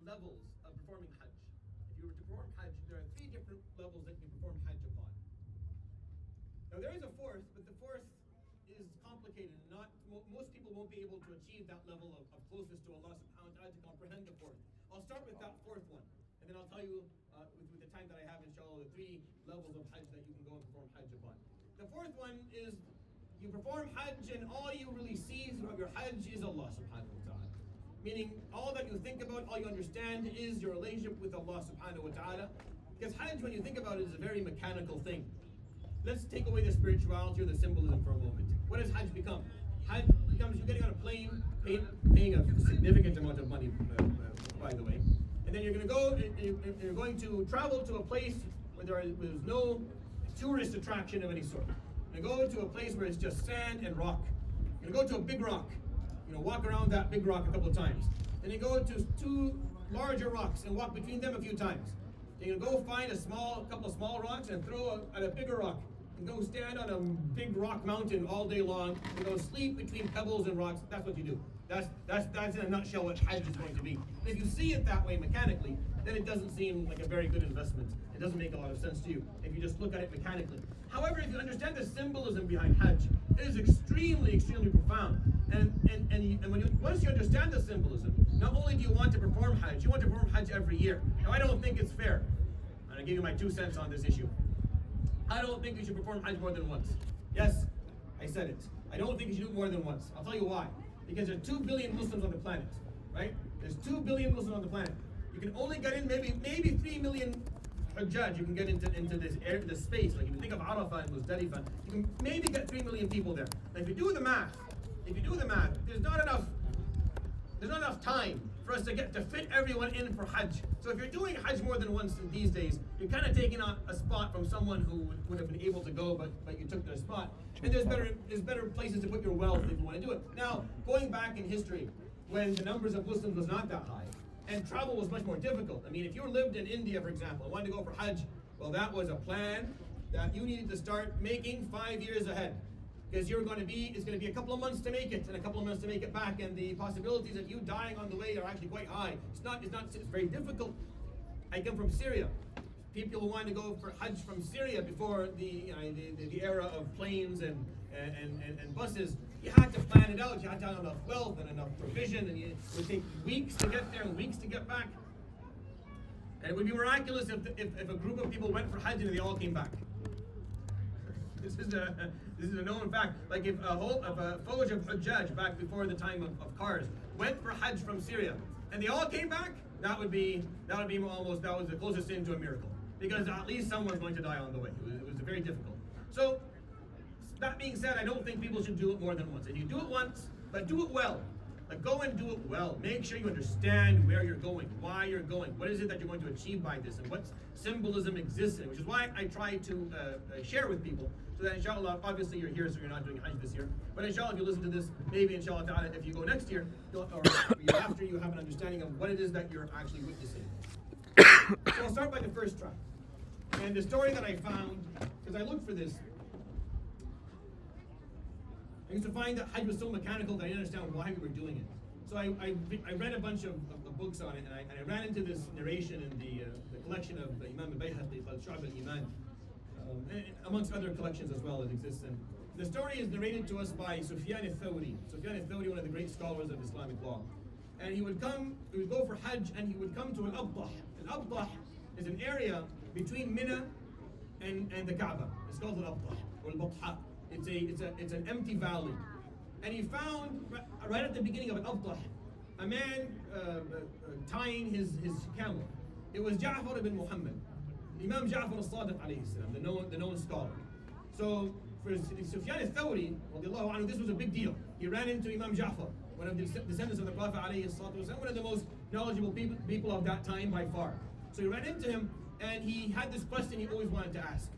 levels of performing Hajj. If you were to perform Hajj, there are 3 different levels that you can perform Hajj upon. Now there is a fourth, but the fourth is complicated. Most people won't be able to achieve that level of closeness to Allah subhanahu wa ta'ala to comprehend the fourth. I'll start with that fourth one, and then I'll tell you, with the time that I have, inshallah, the 3 levels of Hajj that you can go and perform Hajj upon. The fourth one is you perform Hajj and all you really see throughout your Hajj is Allah subhanahu wa ta'ala. Meaning all that you think about, all you understand is your relationship with Allah subhanahu wa ta'ala. Because Hajj, when you think about it, is a very mechanical thing. Let's take away the spirituality or the symbolism for a moment. What does Hajj become? Hajj becomes you getting on a plane, paying a significant amount of money, by the way. And then you're going to travel to a place where there's no tourist attraction of any sort. You're going to go to a place where it's just sand and rock. You're going to go to a big rock. Walk around that big rock a couple of times. Then you go to 2 larger rocks and walk between them a few times. Then you go find a couple of small rocks and throw at a bigger rock. And go stand on a big rock mountain all day long. You go sleep between pebbles and rocks. That's what you do. That's in a nutshell what Hajj is going to be. And if you see it that way mechanically, then it doesn't seem like a very good investment. It doesn't make a lot of sense to you if you just look at it mechanically. However, if you understand the symbolism behind Hajj, it is extremely, extremely profound. And once you understand the symbolism, not only do you want to perform Hajj, you want to perform Hajj every year. Now, I don't think it's fair. And I'll give you my 2 cents on this issue. I don't think you should perform Hajj more than once. Yes, I said it. I don't think you should do it more than once. I'll tell you why. Because there's 2 billion Muslims on the planet, right? There's 2 billion Muslims on the planet. You can only get in maybe 3 million Hajjaj. You can get into this space. Like if you think of Arafah and Muzdalifah, you can maybe get 3 million people there. Now, if you do the math, there's not enough time for us to fit everyone in for Hajj. So if you're doing Hajj more than once in these days, you're kind of taking a spot from someone who would have been able to go, but you took their spot. And there's better places to put your wealth if you want to do it. Now, going back in history, when the numbers of Muslims was not that high, and travel was much more difficult. I mean, if you lived in India, for example, and wanted to go for Hajj, well, that was a plan that you needed to start making 5 years ahead. Because it's going to be a couple of months to make it, and a couple of months to make it back, and the possibilities of you dying on the way are actually quite high. It's very difficult. I come from Syria. People who wanted to go for Hajj from Syria before the era of planes and buses, you had to plan it out. You had to have enough wealth and enough provision, and it would take weeks to get there and weeks to get back. And it would be miraculous if a group of people went for Hajj and they all came back. This is a known fact. Like if a Fawj of Hujjaj back before the time of cars went for Hajj from Syria and they all came back, that was the closest thing to a miracle. Because at least someone's going to die on the way. It was very difficult. So that being said, I don't think people should do it more than once. And you do it once, but do it well. Like go and do it well. Make sure you understand where you're going, why you're going, what is it that you're going to achieve by this, and what symbolism exists in it, which is why I try to share with people, so that inshallah, obviously you're here, so you're not doing Hajj this year, but inshallah, if you listen to this, maybe inshallah ta'ala, if you go next year, or year after, you have an understanding of what it is that you're actually witnessing. So I'll start by the first track. And the story that I found, because I looked for this, I used to find that Hajj was so mechanical that I didn't understand why we were doing it. So I read a bunch of books on it, and I ran into this narration in the collection of Imam al-Bayhaqi called Shu'ab al-Iman, amongst other collections as well that exist. And the story is narrated to us by Sufyan al-Thawri. Sufyan al-Thawri, one of the great scholars of Islamic law. And he would go for Hajj, and he would come to Al-Abdah. Al-Abdah is an area between Mina and the Kaaba. It's called Al-Abdah, or Al-Batha. It's an empty valley. And he found, right at the beginning of Al-Abdah, a man tying his camel. It was Ja'far ibn Muhammad, Imam Ja'far al-Sadiq alayhi salam, the known scholar. So for Sufyan al-Thawri, radiallahu anhu, this was a big deal. He ran into Imam Ja'far, one of the descendants of the Prophet alayhi salatu wasalam, one of the most knowledgeable people of that time by far. So he ran into him, and he had this question he always wanted to ask.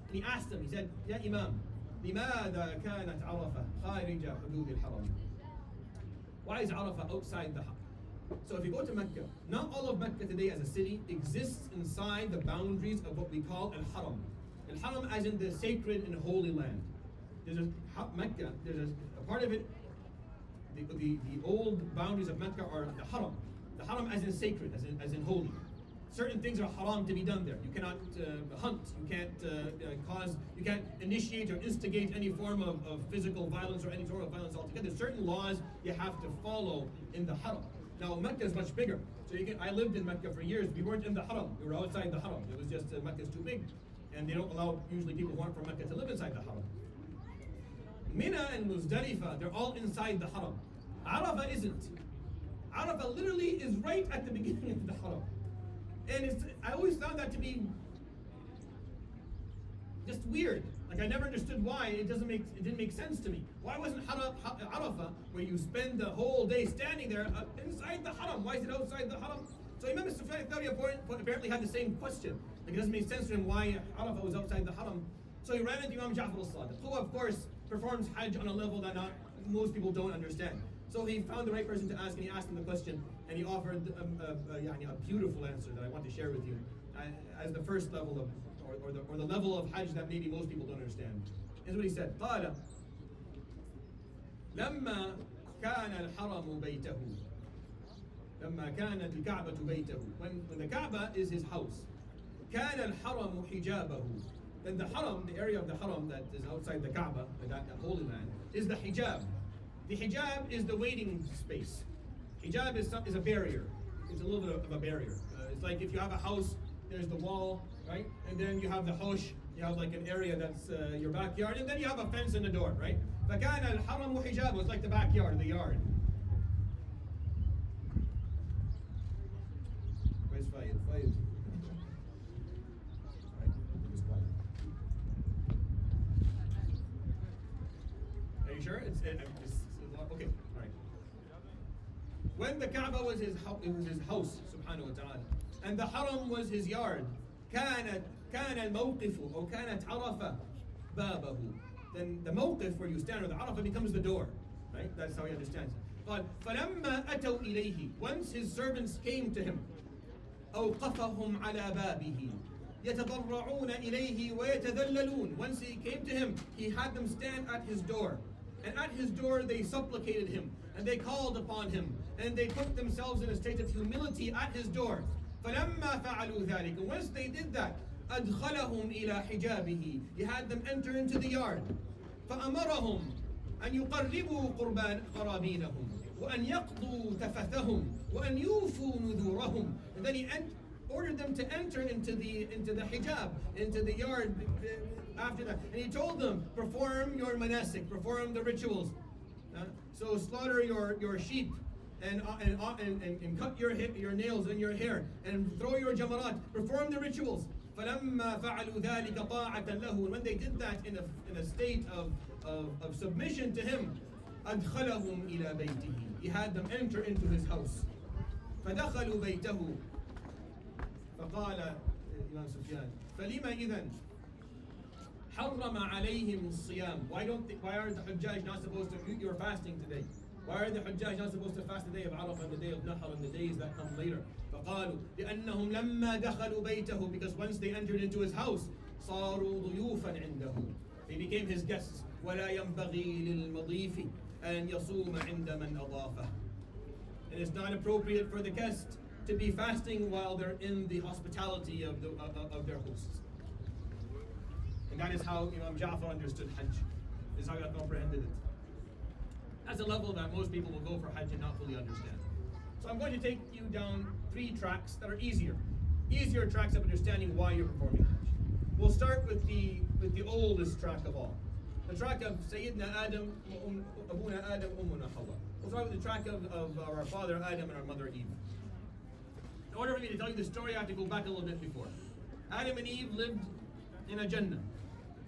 And he asked him, he said, Ya Imam, لماذا كانت عرفة خارج حدود الحرم? Why is Arafah outside the Haram? So if you go to Mecca, not all of Mecca today as a city exists inside the boundaries of what we call Al-Haram. Al-Haram as in the sacred and holy land. There's Mecca, there's a part of it, the old boundaries of Mecca are the Haram. The haram as in sacred, as in holy. Certain things are haram to be done there. You cannot hunt, you can't initiate or instigate any form of physical violence or any sort of violence altogether. Certain laws you have to follow in the haram. Now Mecca is much bigger. So I lived in Mecca for years. We weren't in the haram, we were outside the haram. It was just Mecca's too big. And they don't allow usually people who aren't from Mecca to live inside the haram. Mina and Muzdalifah, they're all inside the haram. Arafah isn't. Arafah literally is right at the beginning of the haram. And I always found that to be just weird. Like I never understood why. It didn't make sense to me. Why wasn't Arafah, where you spend the whole day standing there, inside the haram? Why is it outside the haram? So Imam Sufyan al-Thawri apparently had the same question. Like it doesn't make sense to him why Arafah was outside the haram. So he ran into Imam Ja'far al-Sadiq, who of course performs Hajj on a level that most people don't understand. So he found the right person to ask, and he asked him the question, and he offered a beautiful answer that I want to share with you as the first level of, or the level of Hajj that maybe most people don't understand. Here's what he said: قال لما كان الحرم بيته لما كانت الكعبة بيته, when the Kaaba is his house, كان الحرم حجابه, then the haram, the area of the haram that is outside the Kaaba, that holy land, is the hijab. The hijab is the waiting space. Hijab is a barrier. It's a little bit of a barrier. It's like if you have a house, there's the wall, right? And then you have the hosh, you have like an area that's your backyard, and then you have a fence and a door, right? فَكَانَ الْحَرَمُ حِجَابُ, it's like the backyard, the yard. Where's Fayed? Fayed. Are you sure? It's okay, all right. When the Kaaba was his house, subhanahu wa ta'ala, and the haram was his yard, كان الموقف أو كانت عرفة بابه. Then the mawqif where you stand, or the Arafah, becomes the door, right? That's how he understands it. But فلما أتوا إليه, once his servants came to him, أوقفهم على بابه يتضرعون إليه ويتذللون. Once he came to him, he had them stand at his door. And at his door they supplicated him, and they called upon him, and they put themselves in a state of humility at his door. فَلَمَّا فَعَلُوا ذَلِكَ, once they did that, أَدْخَلَهُمْ إِلَى حِجَابِهِ, he had them enter into the yard. فَأَمَرَهُمْ أَنْ يُقَرِّبُوا قَرَابِينَهum وَأَنْ يَقْضُوا تَفَثَهُم وَأَنْ يُوفُوا نُذُورَهُم. And then he ordered them to enter into the hijab, into the yard after that. And he told them, perform your manasik, perform the rituals. So slaughter your sheep and cut your nails and your hair and throw your jamarat, perform the rituals. فَلَمَّا فَعَلُوا ذَلِكَ طَاعَةً لَهُ. And when they did that in a state of submission to him, أَدْخَلَهُمْ إِلَى بَيْتِهِ, he had them enter into his house. فَدَخَلُوا بَيْتَهُ فقال Imam Sufyan, فَلِمَ إِذَنْ حَرَّمَ عَلَيْهِمْ الصِّيَامِ. Why are the Hujjaj not supposed to mute your fasting today? Why are the Hujjaj not supposed to fast the day of Arafah and the day of Nahr and the days that come later? فقالوا لأنهم لما دخلوا بيته, because once they entered into his house, صاروا ضيوفا عنده, they became his guests. ولا ينبغي للمضيف أن يصوم عند من أضافه. And it's not appropriate for the guest to be fasting while they're in the hospitality of their hosts. And that is how Imam Ja'far understood Hajj. This is how he comprehended it. That's a level that most people will go for Hajj and not fully understand. So I'm going to take you down 3 tracks that are easier tracks of understanding why you're performing Hajj. We'll start with the oldest track of all, the track of Sayyidina Adam, Abuna Adam, Ummuna Hawa. We'll start with the track of our father Adam and our mother Eve. In order for me to tell you the story, I have to go back a little bit before. Adam and Eve lived in a Jannah,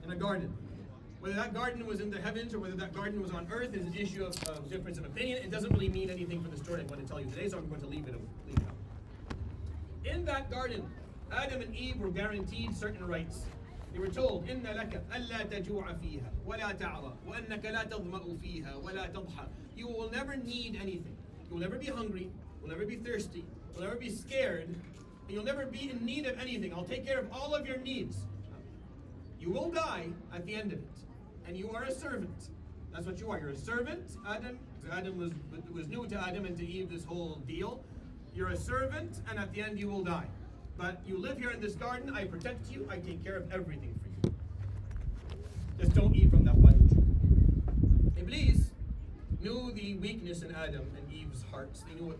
in a garden. Whether that garden was in the heavens or whether that garden was on earth is an issue of difference of opinion. It doesn't really mean anything for the story I'm going to tell you today, so I'm going to leave it out. In that garden, Adam and Eve were guaranteed certain rights. They were told, إِنَّ لَكَ أَلَّا تَجُوعَ فِيهَا وَلَا تَعْرَى وَأَنَّكَ لَا تَظْمَأُ فِيهَا وَلَا تَضْحَى. You will never need anything. You will never be hungry. You will never be thirsty. You will never be scared. And you'll never be in need of anything. I'll take care of all of your needs. You will die at the end of it. And you are a servant. That's what you are. You're a servant. Adam was new to Adam and to Eve, this whole deal. You're a servant, and at the end you will die. But you live here in this garden, I protect you, I take care of everything for you. Just don't eat from that one tree. Iblis knew the weakness in Adam and Eve's hearts. They knew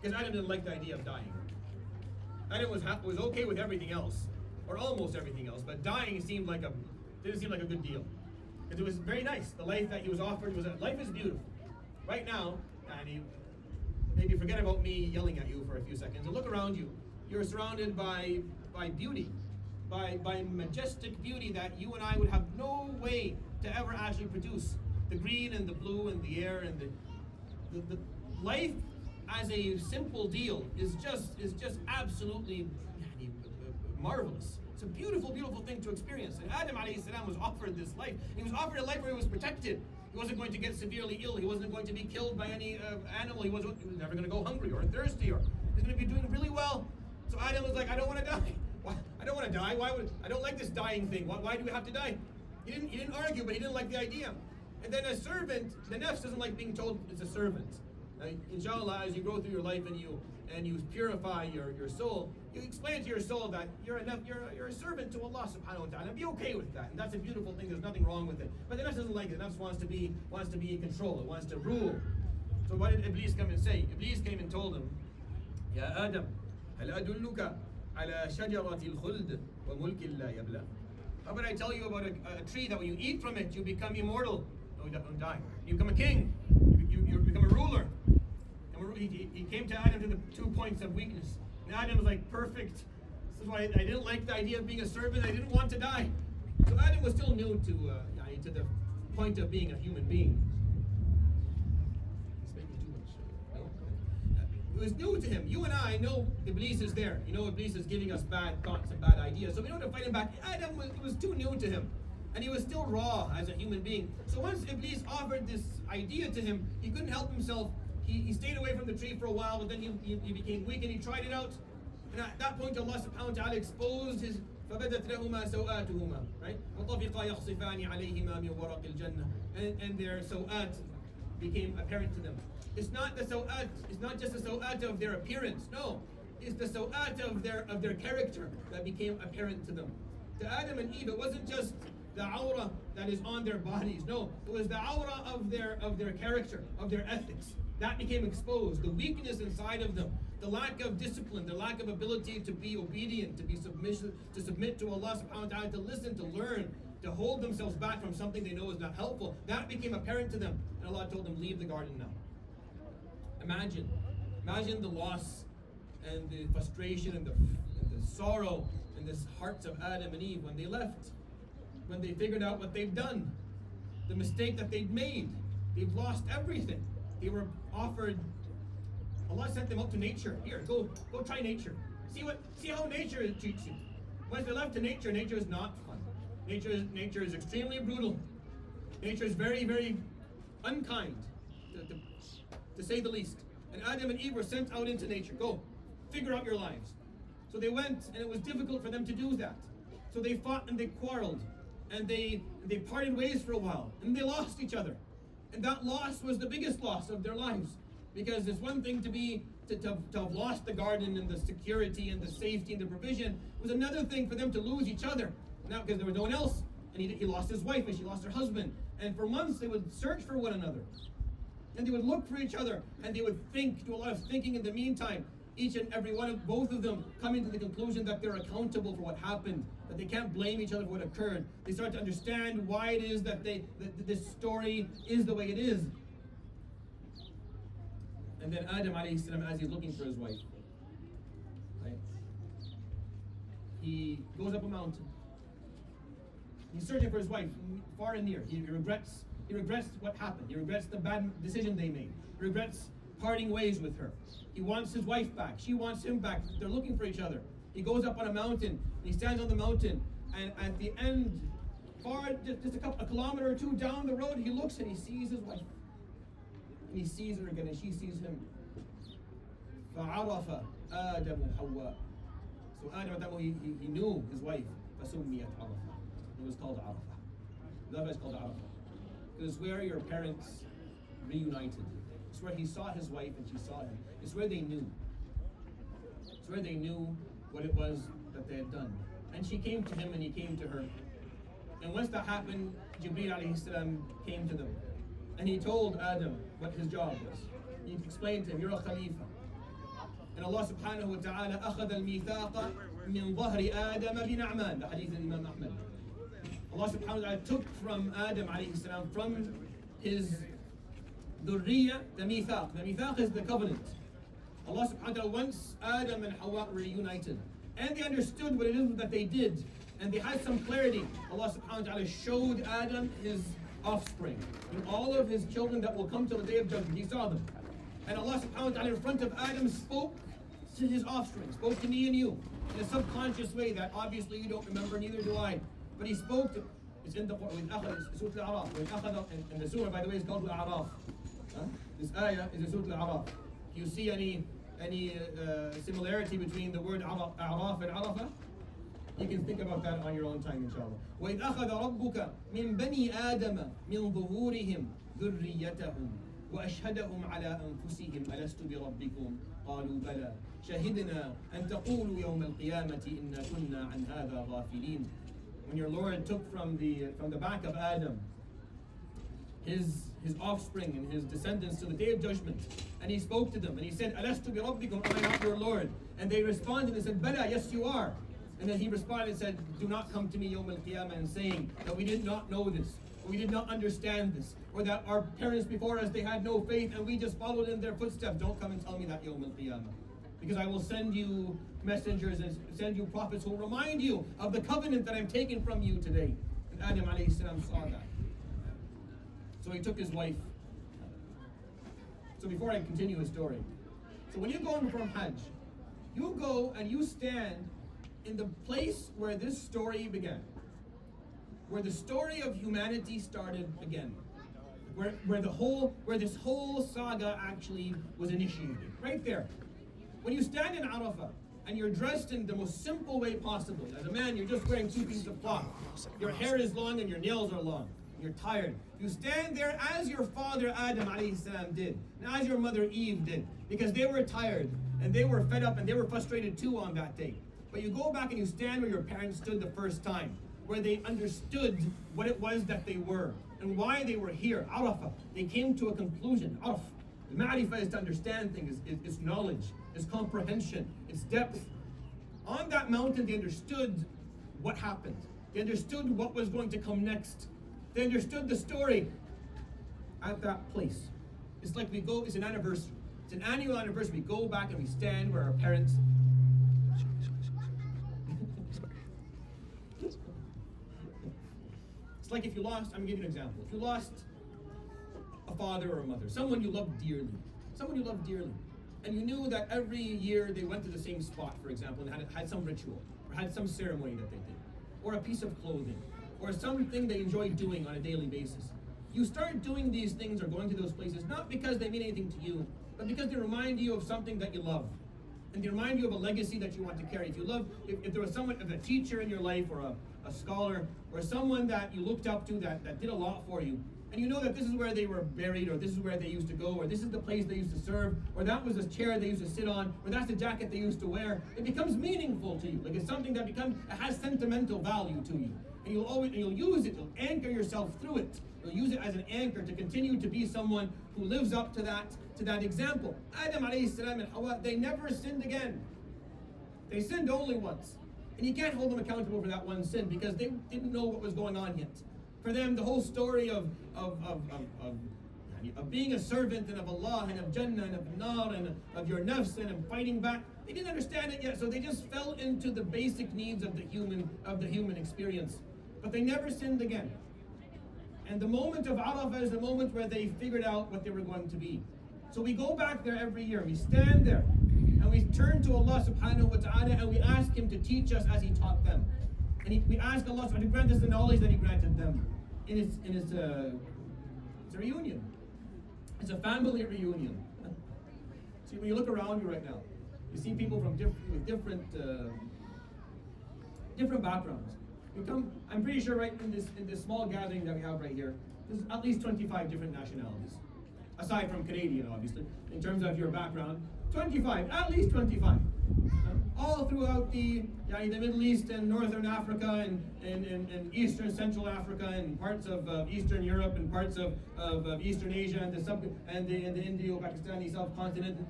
because Adam didn't like the idea of dying. Adam was okay with everything else, or almost everything else, but dying didn't seem like a good deal. Because it was very nice. The life that he was offered life is beautiful. Right now, and maybe forget about me yelling at you for a few seconds and look around you. You're surrounded by beauty, by majestic beauty that you and I would have no way to ever actually produce. The green and the blue and the air and the life as a simple deal is just absolutely marvelous. It's a beautiful, beautiful thing to experience. And Adam alayhi salam was offered this life. He was offered a life where he was protected. He wasn't going to get severely ill. He wasn't going to be killed by any animal. He was never going to go hungry or thirsty, or he's going to be doing really well. So Adam was like, I don't want to die. Why? I don't want to die. I don't like this dying thing. Why do we have to die? He didn't argue, but he didn't like the idea. And then a servant, the nafs doesn't like being told it's a servant. Inshallah, as you go through your life and you purify your soul, you explain to your soul that you're a servant to Allah subhanahu wa ta'ala, and be okay with that. And that's a beautiful thing, there's nothing wrong with it. But the nafs doesn't like it. The nafs wants to be in control, it wants to rule. So what did Iblis come and say? Iblis came and told him, Ya Adam, hal adulluka ala shajaratil khuld wa mulkin la yabla. How about I tell you about a tree that when you eat from it, you become immortal, don't die. You become a king, you become a ruler. And he came to Adam to the 2 points of weakness. And Adam was like, perfect. This is why I didn't like the idea of being a servant. I didn't want to die. So Adam was still new to the point of being a human being. He's making too much. No? It was new to him. You and I know Iblis is there. You know Iblis is giving us bad thoughts and bad ideas. So we know to fight him back. Adam was too new to him. And he was still raw as a human being. So once Iblis offered this idea to him, he couldn't help himself. He stayed away from the tree for a while, but then he became weak and he tried it out. And at that point, Allah subhanahu wa ta'ala exposed his فَبَدَتْ لَهُمَا سَوْآتُهُمَا, right? وَطَفِقَا يَخْصِفَانِ عَلَيْهِمَا مِنْ وَرَقِ الْجَنَّةِ, and their sawat became apparent to them. It's not the sawat, it's not just the sawat of their appearance, no. It's the sawat of their character that became apparent to them. To Adam and Eve, it wasn't just the awrah that is on their bodies, no. It was the awrah of their character, of their ethics. That became exposed. The weakness inside of them, the lack of discipline, the lack of ability to be obedient, to be submit to Allah subhanahu wa ta'ala, to listen, to learn, to hold themselves back from something they know is not helpful. That became apparent to them. And Allah told them, leave the garden now. Imagine the loss and the frustration and the sorrow in the hearts of Adam and Eve when they left, when they figured out what they've done, the mistake that they'd made. They've lost everything. They were offered, Allah sent them up to nature. Here, go try nature. See how nature treats you. Once they're left to nature, nature is not fun. Nature is extremely brutal. Nature is very, very unkind, to say the least. And Adam and Eve were sent out into nature. Go, figure out your lives. So they went, and it was difficult for them to do that. So they fought and they quarreled, and they parted ways for a while, and they lost each other. And that loss was the biggest loss of their lives. Because it's one thing to have lost the garden and the security and the safety and the provision. It was another thing for them to lose each other. Now, because there was no one else. And he lost his wife and she lost her husband. And for months they would search for one another. And they would look for each other. And they would do a lot of thinking in the meantime. Each and every one of both of them coming to the conclusion that they're accountable for what happened, that they can't blame each other for what occurred. They start to understand why it is that this story is the way it is. And then Adam alayhi salam, as he's looking for his wife, right? He goes up a mountain. He's searching for his wife, far and near. He regrets what happened. He regrets the bad decision they made. He regrets parting ways with her. He wants his wife back. She wants him back. They're looking for each other. He goes up on a mountain. He stands on the mountain, and at the end, just a kilometer or two down the road, he looks and he sees his wife. And he sees her again, and she sees him. فَعَرَفَ آدَمُ حَوَّاءَ. So Adam, at that moment, he knew his wife. فَسُمِّيَتْ عَرَفَةً. It was called Arafah. That was called Arafah. Because it's where your parents reunited. It's where he saw his wife and she saw him. It's where they knew. where they knew what it was that they had done. And she came to him and he came to her. And once that happened, Jibreel alayhi salam came to them. And he told Adam what his job was. He explained to him, you're a Khalifa. And Allah subhanahu wa ta'ala أخذ الميثاق من ظهر آدم بنعمان. The hadith of Imam Ahmad. Allah subhanahu wa ta'ala took from Adam alayhi salam, from his dhurriya, the mithaq. The mithaq is the covenant. Allah subhanahu wa ta'ala, once Adam and Hawa were reunited, and they understood what it is that they did, and they had some clarity, Allah subhanahu wa ta'ala showed Adam his offspring, and all of his children that will come to the day of judgment. He saw them. And Allah subhanahu wa ta'ala in front of Adam spoke to his offspring, spoke to me and you, in a subconscious way that obviously you don't remember, neither do I. But he spoke to, it's in the Quran, Surah Al-Araf, and the surah, by the way, is called Al-Araf. This ayah is in Surah Al-Araf. Do you see any similarity between the word Araf and Arafah? You can think about that on your own time, inshallah. وَإِذْ أَخَذَ رَبُّكَ مِنْ بَنِي آدَمَ مِنْ ظُهُورِهِمْ ذُرِّيَّتَهُمْ وَأَشْهَدَهُمْ عَلَىٰ أَنفُسِهِمْ أَلَسْتُ بِرَبِّكُمْ قَالُوا بَلَىٰ شَهِدْنَا أَن تَقُولُوا يَوْمَ الْقِيَامَةِ إِنَّا كُنَّا عَنْ هَذَا غَافِلِينَ. When your Lord took from the back of Adam his offspring and his descendants to the day of judgment, and he spoke to them and he said, Alastu bi rabbikum, am I not your Lord? And they responded and said, Bala, yes you are. And then he responded and said, do not come to me Yawm al-Qiyamah and saying that we did not know this, or we did not understand this, or that our parents before us, they had no faith and we just followed in their footsteps. Don't come and tell me that Yawm al-Qiyamah. Because I will send you messengers and send you prophets who will remind you of the covenant that I'm taking from you today. And Adam alayhi salam saw that. So he took his wife. So before I continue the story, so when you go and perform Hajj, you go and you stand in the place where this story began, where the story of humanity started again, where this whole saga actually was initiated, right there. When you stand in Arafah and you're dressed in the most simple way possible, as a man, you're just wearing 2 pieces of cloth. Your hair is long and your nails are long. You're tired. You stand there as your father Adam alayhi salam did, and as your mother Eve did, because they were tired and they were fed up and they were frustrated too on that day. But you go back and you stand where your parents stood the first time, where they understood what it was that they were and why they were here. Arafah. They came to a conclusion. Araf. The ma'rifah is to understand things, it's knowledge, it's comprehension, it's depth. On that mountain, they understood what happened. They understood what was going to come next. They understood the story at that place. It's like we go, it's an anniversary. It's an annual anniversary. We go back and we stand where our parents. It's like if you lost, I'm gonna give you an example. If you lost a father or a mother, someone you loved dearly, and you knew that every year they went to the same spot, for example, and had some ritual, or had some ceremony that they did, or a piece of clothing, or something they enjoyed doing on a daily basis. You start doing these things or going to those places, not because they mean anything to you, but because they remind you of something that you love. And they remind you of a legacy that you want to carry. If there was someone, a teacher in your life, or a scholar, or someone that you looked up to that did a lot for you, and you know that this is where they were buried, or this is where they used to go, or this is the place they used to serve, or that was a chair they used to sit on, or that's the jacket they used to wear, it becomes meaningful to you. Like it's something that it has sentimental value to you. And you'll use it, you'll anchor yourself through it. You'll use it as an anchor to continue to be someone who lives up to that example. Adam alayhi salam and Hawa, they never sinned again. They sinned only once. And you can't hold them accountable for that one sin because they didn't know what was going on yet. For them, the whole story of being a servant and of Allah and of Jannah and of Nar and of your nafs and of fighting back, they didn't understand it yet, so they just fell into the basic needs of the human experience. But they never sinned again. And the moment of Arafah is the moment where they figured out what they were going to be. So we go back there every year, we stand there, and we turn to Allah subhanahu wa ta'ala and we ask Him to teach us as He taught them. And we ask Allah to grant us the knowledge that He granted them. It's a reunion. It's a family reunion. See, when you look around you right now, you see people from different backgrounds. I'm pretty sure right in this small gathering that we have right here, there's at least 25 different nationalities. Aside from Canadian, obviously, in terms of your background, 25, at least 25. all throughout the Middle East and Northern Africa and Eastern Central Africa and parts of Eastern Europe and parts of Eastern Asia and the Indo-Pakistani subcontinent.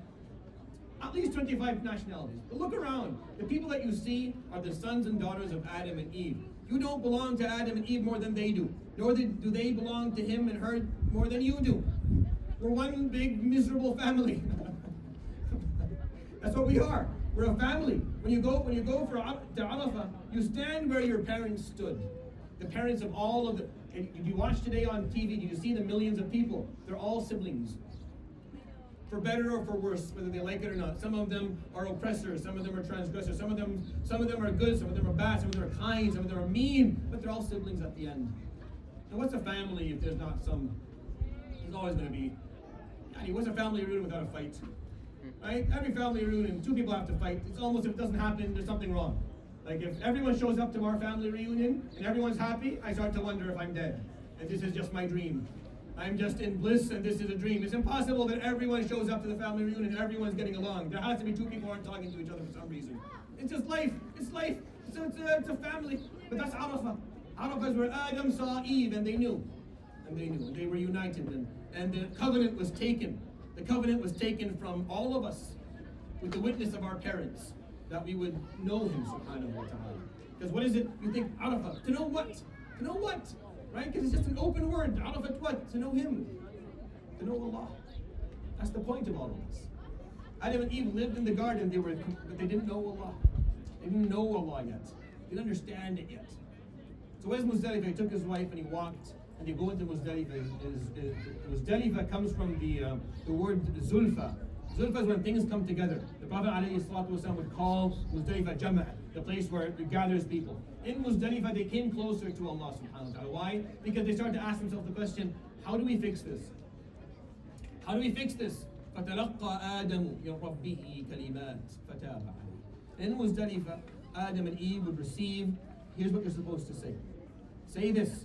At least 25 nationalities. But look around. The people that you see are the sons and daughters of Adam and Eve. You don't belong to Adam and Eve more than they do. Nor do they belong to him and her more than you do. We're one big miserable family. That's what we are. We're a family. When you go to Arafah, you stand where your parents stood. The parents of all of the. Did you watch today on TV? Did you see the millions of people? They're all siblings. For better or for worse, whether they like it or not. Some of them are oppressors, some of them are transgressors, some of them are good, some of them are bad, some of them are kind, some of them are mean, but they're all siblings at the end. And what's a family if there's not some? There's always going to be. What's a family reunion without a fight? Right? Every family reunion, two people have to fight. It's almost, if it doesn't happen, there's something wrong. Like if everyone shows up to our family reunion and everyone's happy, I start to wonder if I'm dead. And this is just my dream. I'm just in bliss and this is a dream. It's impossible that everyone shows up to the family reunion and everyone's getting along. There has to be two people who aren't talking to each other for some reason. It's just life. It's life. It's a family. But that's Arafah. Arafah is where Adam saw Eve and they knew. And they were united. And the covenant was taken. The covenant was taken from all of us with the witness of our parents that we would know him subhanahu wa ta'ala. Because what is it? You think Arafah. To know what? To know what? Right? Because it's just an open word. Arafat what? To know him. To know Allah. That's the point of all of this. Adam and Eve lived in the garden, but they didn't know Allah. They didn't know Allah yet. They didn't understand it yet. So where's Muzdalifah? He took his wife and he walked, and they go into Muzdalifah. Muzdalifah comes from the word Zulfa. Zulfa is when things come together. The Prophet ﷺ would call Muzdalifah Jama', the place where it gathers people. In Muzdalifah, they came closer to Allah subhanahu wa ta'ala. Why? Because they started to ask themselves the question, how do we fix this? How do we fix this? فَتَلَقَّى آدَمُ مِنْ رَبِّهِ كَلِمَاتٍ فَتَابَ عَلَيْهِ. In Muzdalifah, Adam and Eve would receive, here's what you're supposed to say. Say this.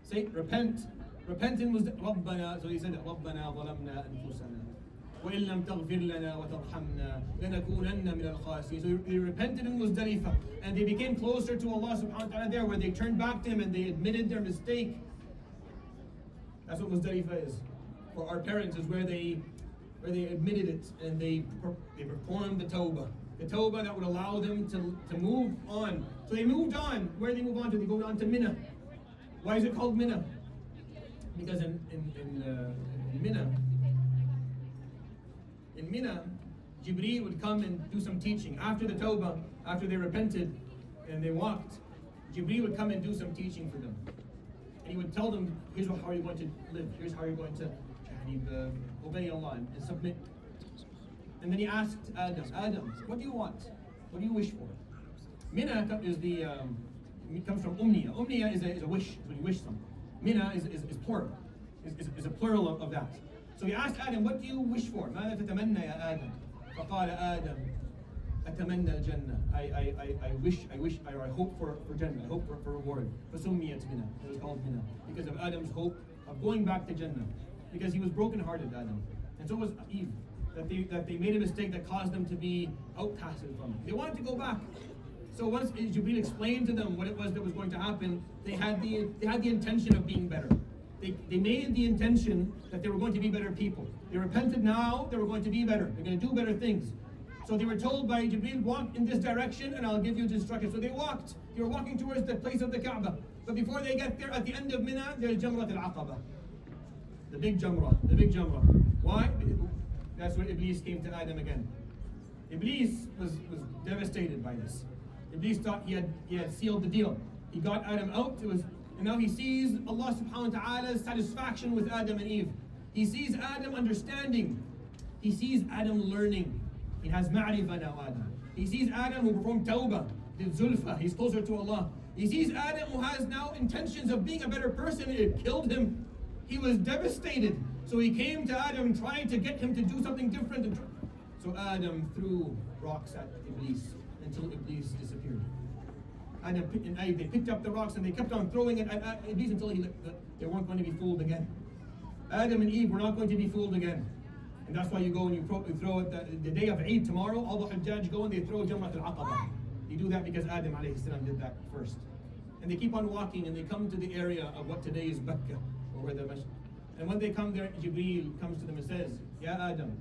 Say, repent. Repent in Muzdalifah. رَبَّنَا, so he said, رَبَّنَا ظَلَمْنَا أَنفُسَنَا وَإِن لَمْ تَغْفِرْ لَنَا وَتَرْحَمْنَا لَنَكُونَنَّ مِنَ الْخَاسِرِينَ. So they repented in Muzdalifah, and they became closer to Allah subhanahu wa ta'ala there, where they turned back to him and they admitted their mistake. That's what Muzdalifah is. For our parents is where they admitted it and they performed the tawbah. The tawbah that would allow them to move on. So they moved on. Where did they move on to? They go on to Mina. Why is it called Mina? Because in Mina, Jibreel would come and do some teaching. After the tawbah, after they repented and they walked, Jibreel would come and do some teaching for them. And he would tell them, here's how you're going to live. Here's how you're going to obey Allah and submit. And then he asked Adam, what do you want? What do you wish for? Mina is it comes from Umniya. Umniya is a wish, is when you wish something. Mina is plural, is a plural of that. So he asked Adam, what do you wish for? ماذا تتمنى يا آدم؟ فقال آدم أتمنى الجنة. I hope for Jannah. I hope for reward. فسميت Mina. It was called Mina because of Adam's hope of going back to Jannah. Because he was broken-hearted, Adam, and so was Eve. That they made a mistake that caused them to be outcasted from it. They wanted to go back. So once Jibreel explained to them what it was that was going to happen, they had the intention of being better. They made the intention that they were going to be better people. They repented now, they were going to be better. They're going to do better things. So they were told by Jibreel, walk in this direction and I'll give you the instructions. So they walked. They were walking towards the place of the Kaaba. But before they get there, at the end of Mina, there's Jamrat al-Aqaba. The big Jamra. Why? That's where Iblis came to Adam again. Iblis was devastated by this. Iblis thought he had sealed the deal. He got Adam out, and now he sees Allah subhanahu wa ta'ala's satisfaction with Adam and Eve. He sees Adam understanding. He sees Adam learning. He has ma'rifah now, Adam. He sees Adam who performed tawbah, did zulfa, he's closer to Allah. He sees Adam who has now intentions of being a better person. It killed him. He was devastated. So he came to Adam trying to get him to do something different. So Adam threw rocks at Iblis until Iblis disappeared. They picked up the rocks and they kept on throwing it at Iblis until they weren't going to be fooled again. Adam and Eve were not going to be fooled again. And that's why you go and you throw it the day of Eid tomorrow, all the Hujjaj go and they throw Jamrat al-Aqaba. They do that because Adam alayhi salam did that first. And they keep on walking and they come to the area of what today is Mecca, or where the masjid. And when they come there, Jibreel comes to them and says, Ya Adam,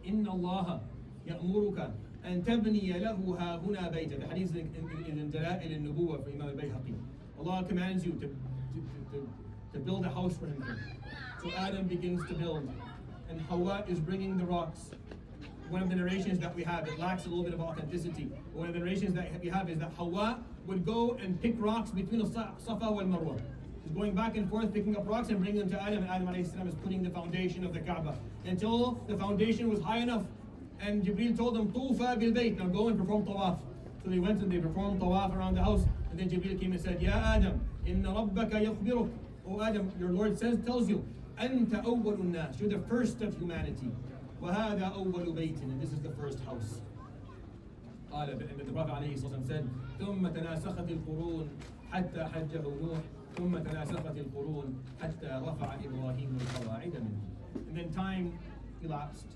Inna Allah ya'muruka an tabniya lahu ha huna bayta. The hadith in Dala'il al-Nubuwah for Imam al-Bayhaqi. Allah commands you to build a house for him. So Adam begins to build. And Hawa is bringing the rocks. One of the narrations that we have, it lacks a little bit of authenticity. One of the narrations that we have is that Hawa would go and pick rocks between the Safa wal Marwa. She's going back and forth, picking up rocks and bringing them to Adam. And Adam alayhi salam is putting the foundation of the Kaaba until the foundation was high enough. And Jibreel told them, Tufa bil bayt, now go and perform tawaf. So they went and they performed tawaf around the house. And then Jibreel came and said, Ya Adam, inna rabbaka yakhbiruk. Oh Adam, your Lord tells you, Anta awwalun nas, you're the first of humanity. وَهَذَا أَوَّلُ بَيْتٍ, and this is the first house. قال, and the Prophet ﷺ said, ثُمَّ تَنَاسَخَتِ الْقُرُونَ حَتَّى حَجَّهُ نُوحٌ ثُمَّ تَنَاسَخَتِ الْقُرُونَ حَتَّى رَفَعَ إِبْرَاهِيمُ الْقَوَاعِدَ مِنْهُ. And then time elapsed,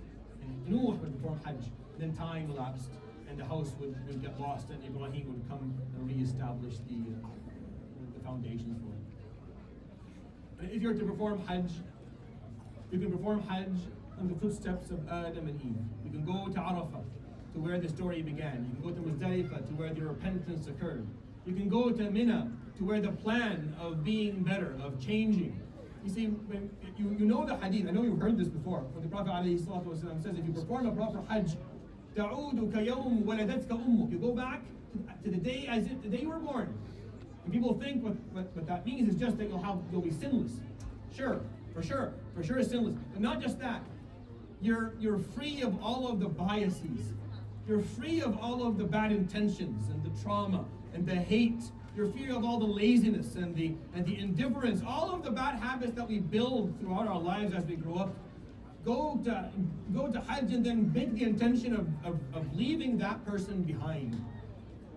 and Nuh would perform Hajj. And then time elapsed, and the house would get lost, and Ibrahim would come and re-establish the foundations for it. And if you're to perform Hajj, you can perform Hajj on the footsteps of Adam and Eve. You can go to Arafah, to where the story began. You can go to Muzdalifah, to where the repentance occurred. You can go to Mina, to where the plan of being better, of changing. You see, when you know the hadith, I know you've heard this before, when the Prophet ﷺ says, if you perform a proper Hajj, تَعُودُ كَيَوْمُ وَلَدَتْكَ أُمُّكَ. You go back to the day as if the day you were born. And people think what that means is just that you'll be sinless. Sure, for sure sinless. But not just that. You're free of all of the biases. You're free of all of the bad intentions and the trauma and the hate. You're free of all the laziness and the indifference, all of the bad habits that we build throughout our lives as we grow up. Go to Hajj and then make the intention of leaving that person behind,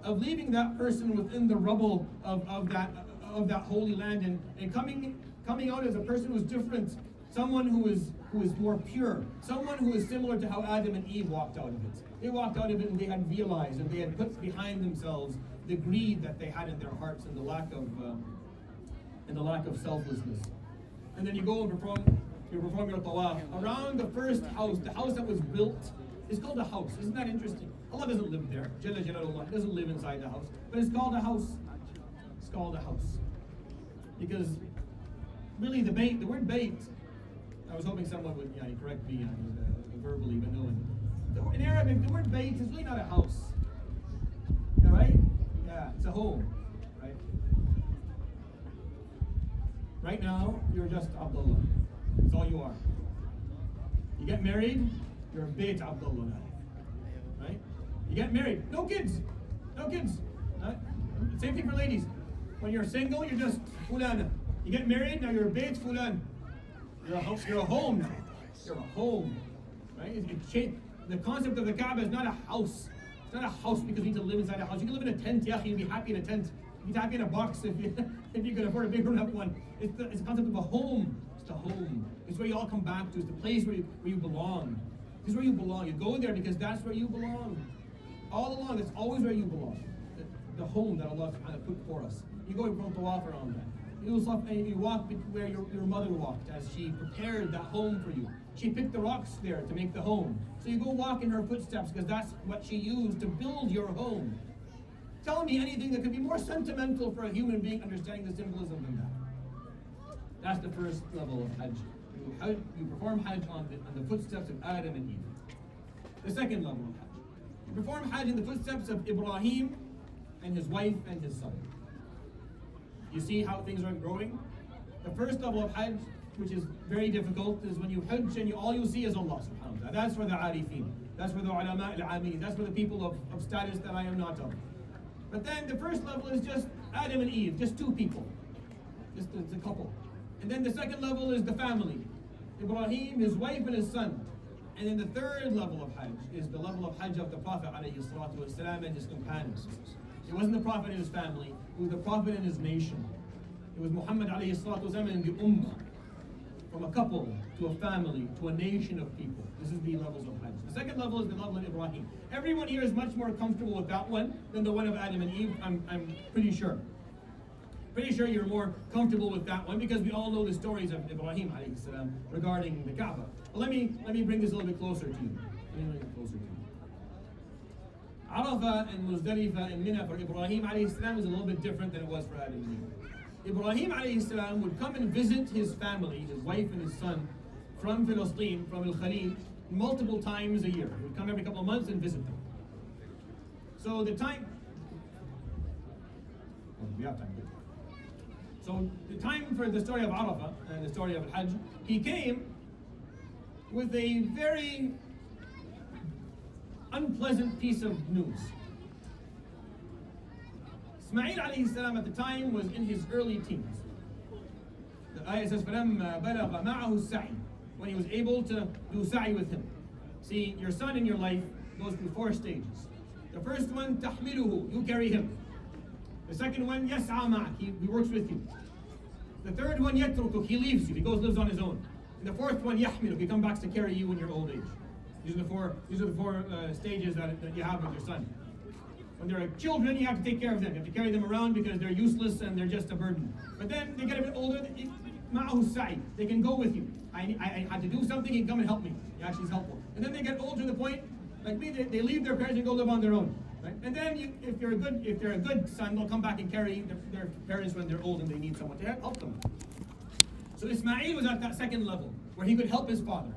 of leaving that person within the rubble of that holy land and coming out as a person who's different, someone who is more pure, someone who is similar to how Adam and Eve walked out of it. They walked out of it and they had realized and they had put behind themselves the greed that they had in their hearts and the lack of selflessness. And then you go and perform your tawaf around the first house, the house that was built. It's called a house. Isn't that interesting? Allah doesn't live there. Jalla Jalalullah. He doesn't live inside the house. But it's called a house. It's called a house. Because really the word bayt, I was hoping someone would correct me verbally, but no one. In Arabic, the word bayt is really not a house. Yeah, right? Yeah, it's a home, right? Right now, you're just Abdullah. That's all you are. You get married, you're a bayt Abdullah now. Right? You get married, no kids. Same thing for ladies. When you're single, you're just fulana. You get married, now you're a bayt fulan. You're a home now. You're a home, right? The concept of the Kaaba is not a house. It's not a house because you need to live inside a house. You can live in a tent, yeah, you'd be happy in a tent. You'd be happy in a box if you could afford a big enough one. It's the concept of a home. It's a home. It's where you all come back to. It's the place where you belong. This is where you belong. You go there because that's where you belong. All along, that's always where you belong. The home that Allah subhanahu put for us. You go and perform tawaf around that. You walk where your mother walked as she prepared that home for you. She picked the rocks there to make the home. So you go walk in her footsteps because that's what she used to build your home. Tell me anything that could be more sentimental for a human being understanding the symbolism than that. That's the first level of Hajj. You perform Hajj on the footsteps of Adam and Eve. The second level of Hajj. You perform Hajj in the footsteps of Ibrahim and his wife and his son. You see how things are growing? The first level of Hajj, which is very difficult, is when you Hajj and all you see is Allah subhanahu wa ta'ala. That's for the Arifin. That's for the ulama al-ameen. That's for the people of status that I am not of. But then the first level is just Adam and Eve, just two people. Just a couple. And then the second level is the family. Ibrahim, his wife, and his son. And then the third level of Hajj is the level of Hajj of the Prophet ﷺ and his companions. It wasn't the Prophet and his family, it was the Prophet and his nation. It was Muhammad ﷺ and the Ummah. from a couple to a family to a nation of people. This is the levels of Hajj. The second level is the level of Ibrahim. Everyone here is much more comfortable with that one than the one of Adam and Eve, I'm pretty sure. Pretty sure you're more comfortable with that one because we all know the stories of Ibrahim alayhi salam regarding the Kaaba. But let me bring this a little bit closer to you. Arafah and Muzdalifah and Mina for Ibrahim alayhi salam is a little bit different than it was for Adam and Eve. Ibrahim alayhi salam would come and visit his family, his wife and his son, from Palestine, from Al-Khalil, multiple times a year. He would come every couple of months and visit them. So the time... we have time. So the time for the story of Arafah and the story of Al-Hajj, he came with a very unpleasant piece of news. Ismail alayhi salam at the time was in his early teens. The ayah says, فَلَمَّا بَلَغَ مَعَهُ السَّعْيِ, when he was able to do sa'i with him. See, your son in your life goes through 4 stages. The first one, تَحْمِلُهُ, you carry him. The second one, يَسْعَى مَعَكَ, he works with you. The third one, يَتْرُكُكَ, he leaves you, he lives on his own. And the fourth one, يَحْمِلُكَ, he comes back to carry you in your old age. These are the four stages that you have with your son. When they're children, you have to take care of them. You have to carry them around because they're useless and they're just a burden. But then they get a bit older, they can go with you. I had to do something, he can come and help me. He actually is helpful. And then they get old to the point, like me, they leave their parents and go live on their own. Right? And then if they're a good son, they'll come back and carry their parents when they're old and they need someone to help them. So Ismail was at that second level, where he could help his father.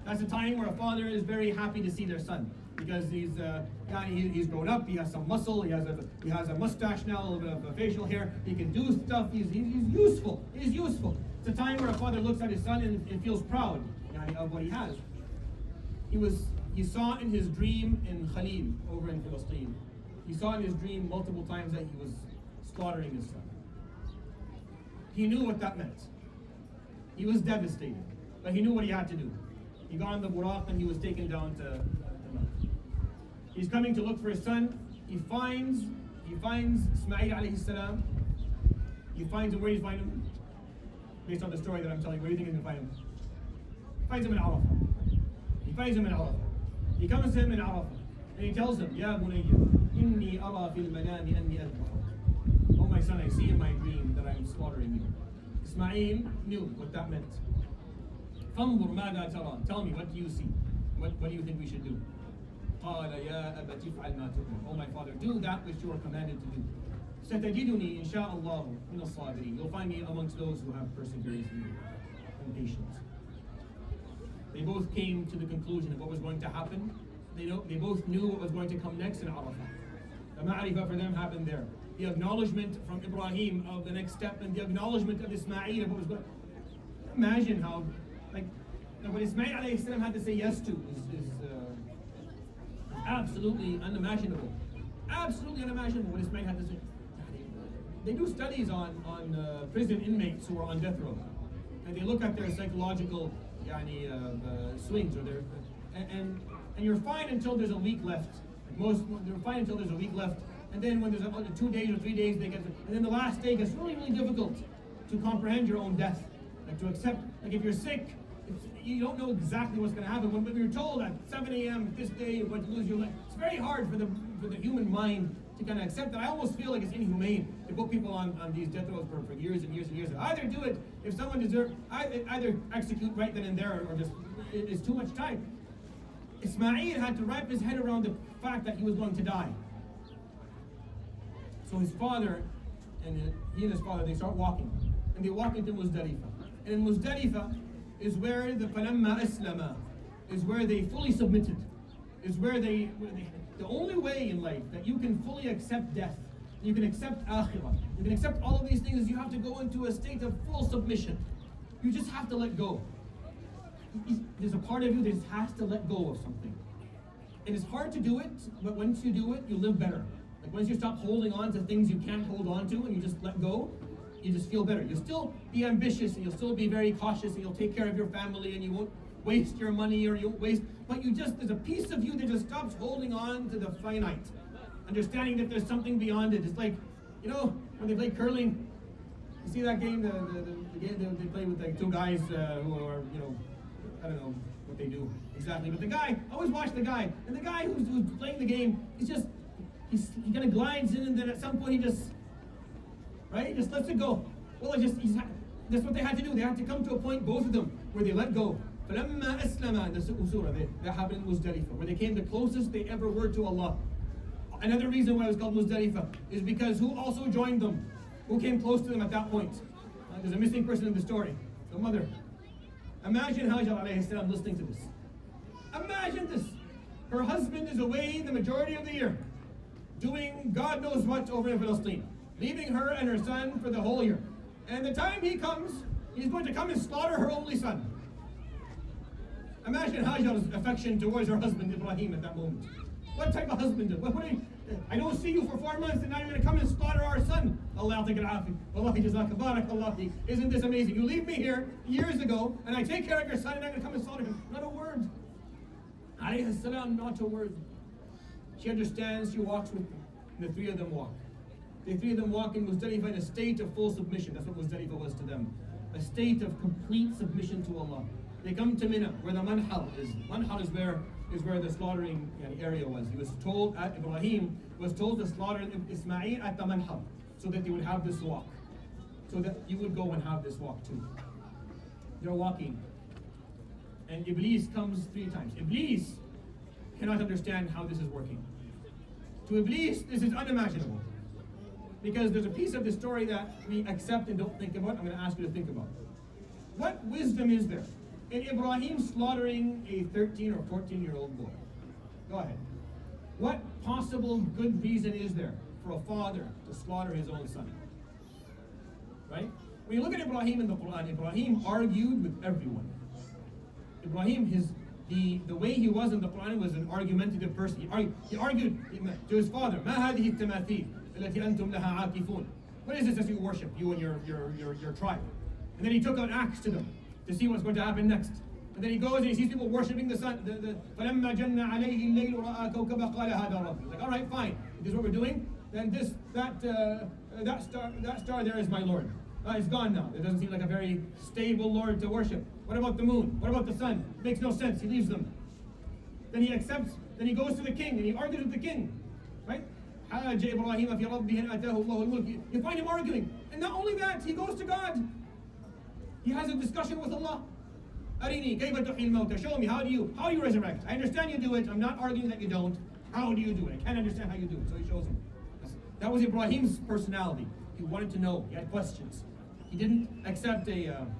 That's a time where a father is very happy to see their son, because he's grown up, he has some muscle, he has a mustache now, a little bit of facial hair, he can do stuff, he's useful. It's a time where a father looks at his son and feels proud of what he has. He saw in his dream in Khalil, over in Palestine, he saw in his dream multiple times that he was slaughtering his son. He knew what that meant. He was devastated, but he knew what he had to do. He got on the buraq and he was taken down to the mountain. He's coming to look for his son. He finds Ismail alayhi salam. He finds him. Where do you find him? Based on the story that I'm telling you, where do you think he's going to find him? He finds him in Arafah. He comes to him in Arafah and he tells him, Ya bunayya, inni ara fil manami anni adbahuk. Oh my son, I see in my dream that I'm slaughtering you. Ismail knew what that meant. فانظر ماذا ترى. Tell me, what do you see? What do you think we should do? قال يا أبت افعل ما تؤمر. Oh my father, do that which you are commanded to do. ستجدني إن شاء الله من الصابرين. You'll find me amongst those who have perseverance and patience. They both came to the conclusion of what was going to happen. They both knew what was going to come next in Arafah. The ma'rifah for them happened there. The acknowledgement from Ibrahim of the next step and the acknowledgement of Ismail of what was going. Imagine how. What Ismail alayhi salam had to say yes to is absolutely unimaginable. Absolutely unimaginable what Ismail had to say. They do studies on prison inmates who are on death row, and they look at their psychological swings or their and you're fine until there's a week left. They're fine until there's a week left, and then when there's 2 days or 3 days, and then the last day gets really, really difficult to comprehend your own death, like to accept. Like if you're sick, you don't know exactly what's going to happen. When you're told at 7 a.m. this day you're going to lose your life, it's very hard for the human mind to kind of accept that. I almost feel like it's inhumane to put people on these death rows for years and years and years. Either do it if someone deserves, either execute right then and there, or just it's too much time. Ismail had to wrap his head around the fact that he was going to die. So his father he and his father, they start walking, and they walk into Muzdalifah. And in Muzdalifah is where the falamma aslama, is where they fully submitted, is where the only way in life that you can fully accept death, you can accept akhirah, you can accept all of these things, is you have to go into a state of full submission. You just have to let go. There's a part of you that just has to let go of something. It is hard to do it, but once you do it, you live better. Like once you stop holding on to things you can't hold on to and you just let go, you just feel better. You'll still be ambitious and you'll still be very cautious and you'll take care of your family and you won't waste your money or you won't waste, but there's a piece of you that just stops holding on to the finite. Understanding that there's something beyond it. It's like, when they play curling, You see that game, the game they play with like two guys who are, I don't know what they do exactly, but the guy, I always watch the guy, and the guy who's playing the game, he kind of glides in, and then at some point he just lets it go. Well, that's what they had to do. They had to come to a point, both of them, where they let go. فَلَمَّا أَسْلَمَا, the surah, that happened in Muzdalifah, where they came the closest they ever were to Allah. Another reason why it was called Muzdalifah is because who also joined them? Who came close to them at that point? There's a missing person in the story. The mother. Imagine Hajar alayhi salam listening to this. Imagine this. Her husband is away the majority of the year, doing God knows what over in Palestine, leaving her and her son for the whole year. And the time he comes, he's going to come and slaughter her only son. Imagine Hajar's affection towards her husband Ibrahim at that moment. What type of husband? I don't see you for 4 months and now you're going to come and slaughter our son. Allah take al-afi. Wallahi jazaka barakallah. Isn't this amazing? You leave me here years ago and I take care of your son and I'm going to come and slaughter him. Not a word. Alayhi salam, not a word. She understands, she walks with them. And the three of them walk. The three of them walk in Muzdalifah in a state of full submission. That's what Muzdalifah was to them. A state of complete submission to Allah. They come to Mina, where the manhal is. Manhal is where the slaughtering area was. He was told, Ibrahim was told to slaughter Ismail at the manhal, so that they would have this walk. So that you would go and have this walk too. They're walking. And Iblis comes 3 times. Iblis cannot understand how this is working. To Iblis, this is unimaginable. Because there's a piece of the story that we accept and don't think about. I'm going to ask you to think about. What wisdom is there in Ibrahim slaughtering a 13 or 14-year-old boy? Go ahead. What possible good reason is there for a father to slaughter his own son? Right? When you look at Ibrahim in the Quran, Ibrahim argued with everyone. Ibrahim, the way he was in the Quran was an argumentative person. He argued to his father, "Ma hadhihi at-tamathil allati antum laha aakifun." What is this that you worship, you and your tribe? And then he took an axe to them to see what's going to happen next. And then he goes and he sees people worshiping the sun. فَلَمَّا جَنَّ عَلَيْهِ اللَّيْلُ رَأَى كَوْكَبًا قَالَ هَذَا رَبِّي. Like, all right, fine. This is what we're doing. Then that star there is my Lord. It's gone now. It doesn't seem like a very stable Lord to worship. What about the moon? What about the sun? It makes no sense. He leaves them. Then he accepts. Then he goes to the king and he argues with the king. Right? حَاجَ إِبْرَاهِيمَ فِي رَبِّهِ أَتَاهُ اللَّهُ الْمُلْكِ. You find him arguing. And not only that, he goes to God. He has a discussion with Allah. Arini, كيف تحيي الموتى? Show me, how do you resurrect? I understand you do it. I'm not arguing that you don't. How do you do it? I can't understand how you do it. So he shows him. That was Ibrahim's personality. He wanted to know. He had questions. He didn't accept an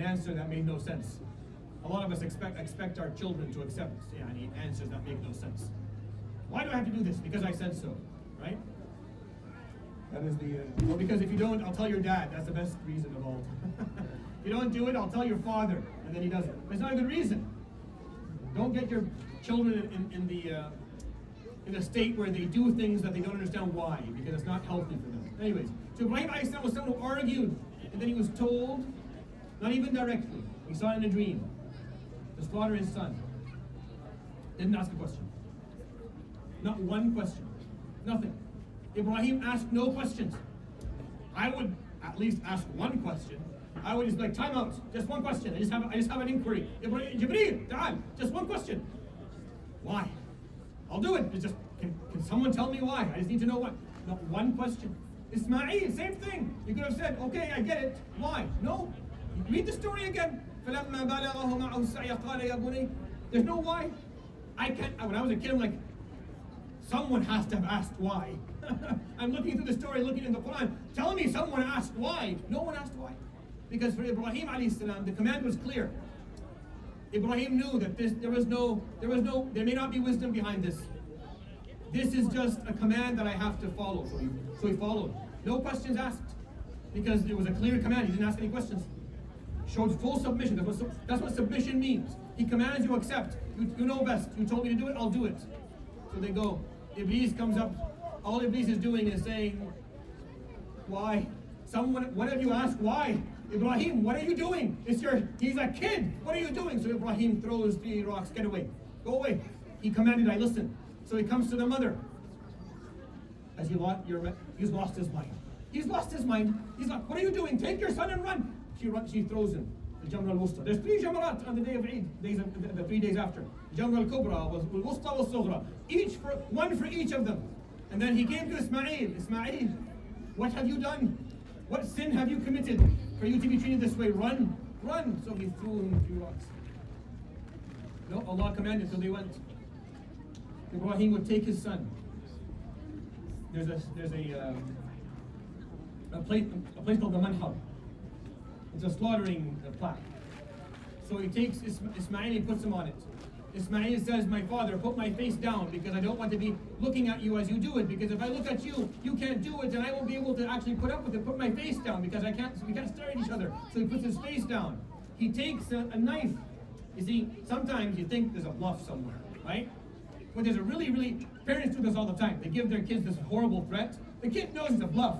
answer that made no sense. A lot of us expect our children to accept answers that make no sense. Why do I have to do this? Because I said so, right? That is well, because if you don't, I'll tell your dad. That's the best reason of all. If you don't do it, I'll tell your father, and then he does it. But it's not a good reason. Don't get your children in a state where they do things that they don't understand why, because it's not healthy for them. Anyways, so Ibrahim a.s. was someone who argued, and then he was told, not even directly, he saw it in a dream, to slaughter his son. Didn't ask a question. Not one question. Nothing. Ibrahim asked no questions. I would at least ask one question. I would just be like, time out, just one question. I just have an inquiry. Jibreel, ta'al, just one question. Why? I'll do it. It's just, can someone tell me why? I just need to know what. Not one question. Ismail, same thing. You could have said, okay, I get it. Why? No. Read the story again. There's no why. I can't. When I was a kid, I'm like, someone has to have asked why. I'm looking through the story, looking in the Quran, telling me someone asked why. No one asked why. Because for Ibrahim a.s., the command was clear. Ibrahim knew that there may not be wisdom behind this. This is just a command that I have to follow. So he followed. No questions asked. Because it was a clear command. He didn't ask any questions. Showed full submission. That's what submission means. He commands, you accept. You know best. You told me to do it, I'll do it. So they go. Iblis comes up. All Iblis is doing is saying, why? One of you asked why? Ibrahim, what are you doing? He's a kid. What are you doing? So Ibrahim throws 3 rocks. Get away. Go away. He commanded, I listen. So he comes to the mother. He's lost his mind. He's lost his mind. He's like, what are you doing? Take your son and run. She throws him. The Jamra al-Wusta. There's 3 Jamarat on the day of Eid, the 3 days after. Jamra al-Kubra, wal-Wusta, wal-Sughra. One for each of them. And then he came to Ismail. Ismail, what have you done? What sin have you committed for you to be treated this way? Run, run. So he threw him 3 rocks. No, Allah commanded, so they went. Ibrahim would take his son. There's a place called the Manhar. It's a slaughtering plaque. So he takes Ismail and puts him on it. Ismail says, my father, put my face down because I don't want to be looking at you as you do it, because if I look at you, you can't do it and I won't be able to actually put up with it. Put my face down because we can't stare at each other. So he puts his face down. He takes a knife. You see, sometimes you think there's a bluff somewhere, right? But there's a really, parents do this all the time. They give their kids this horrible threat. The kid knows it's a bluff.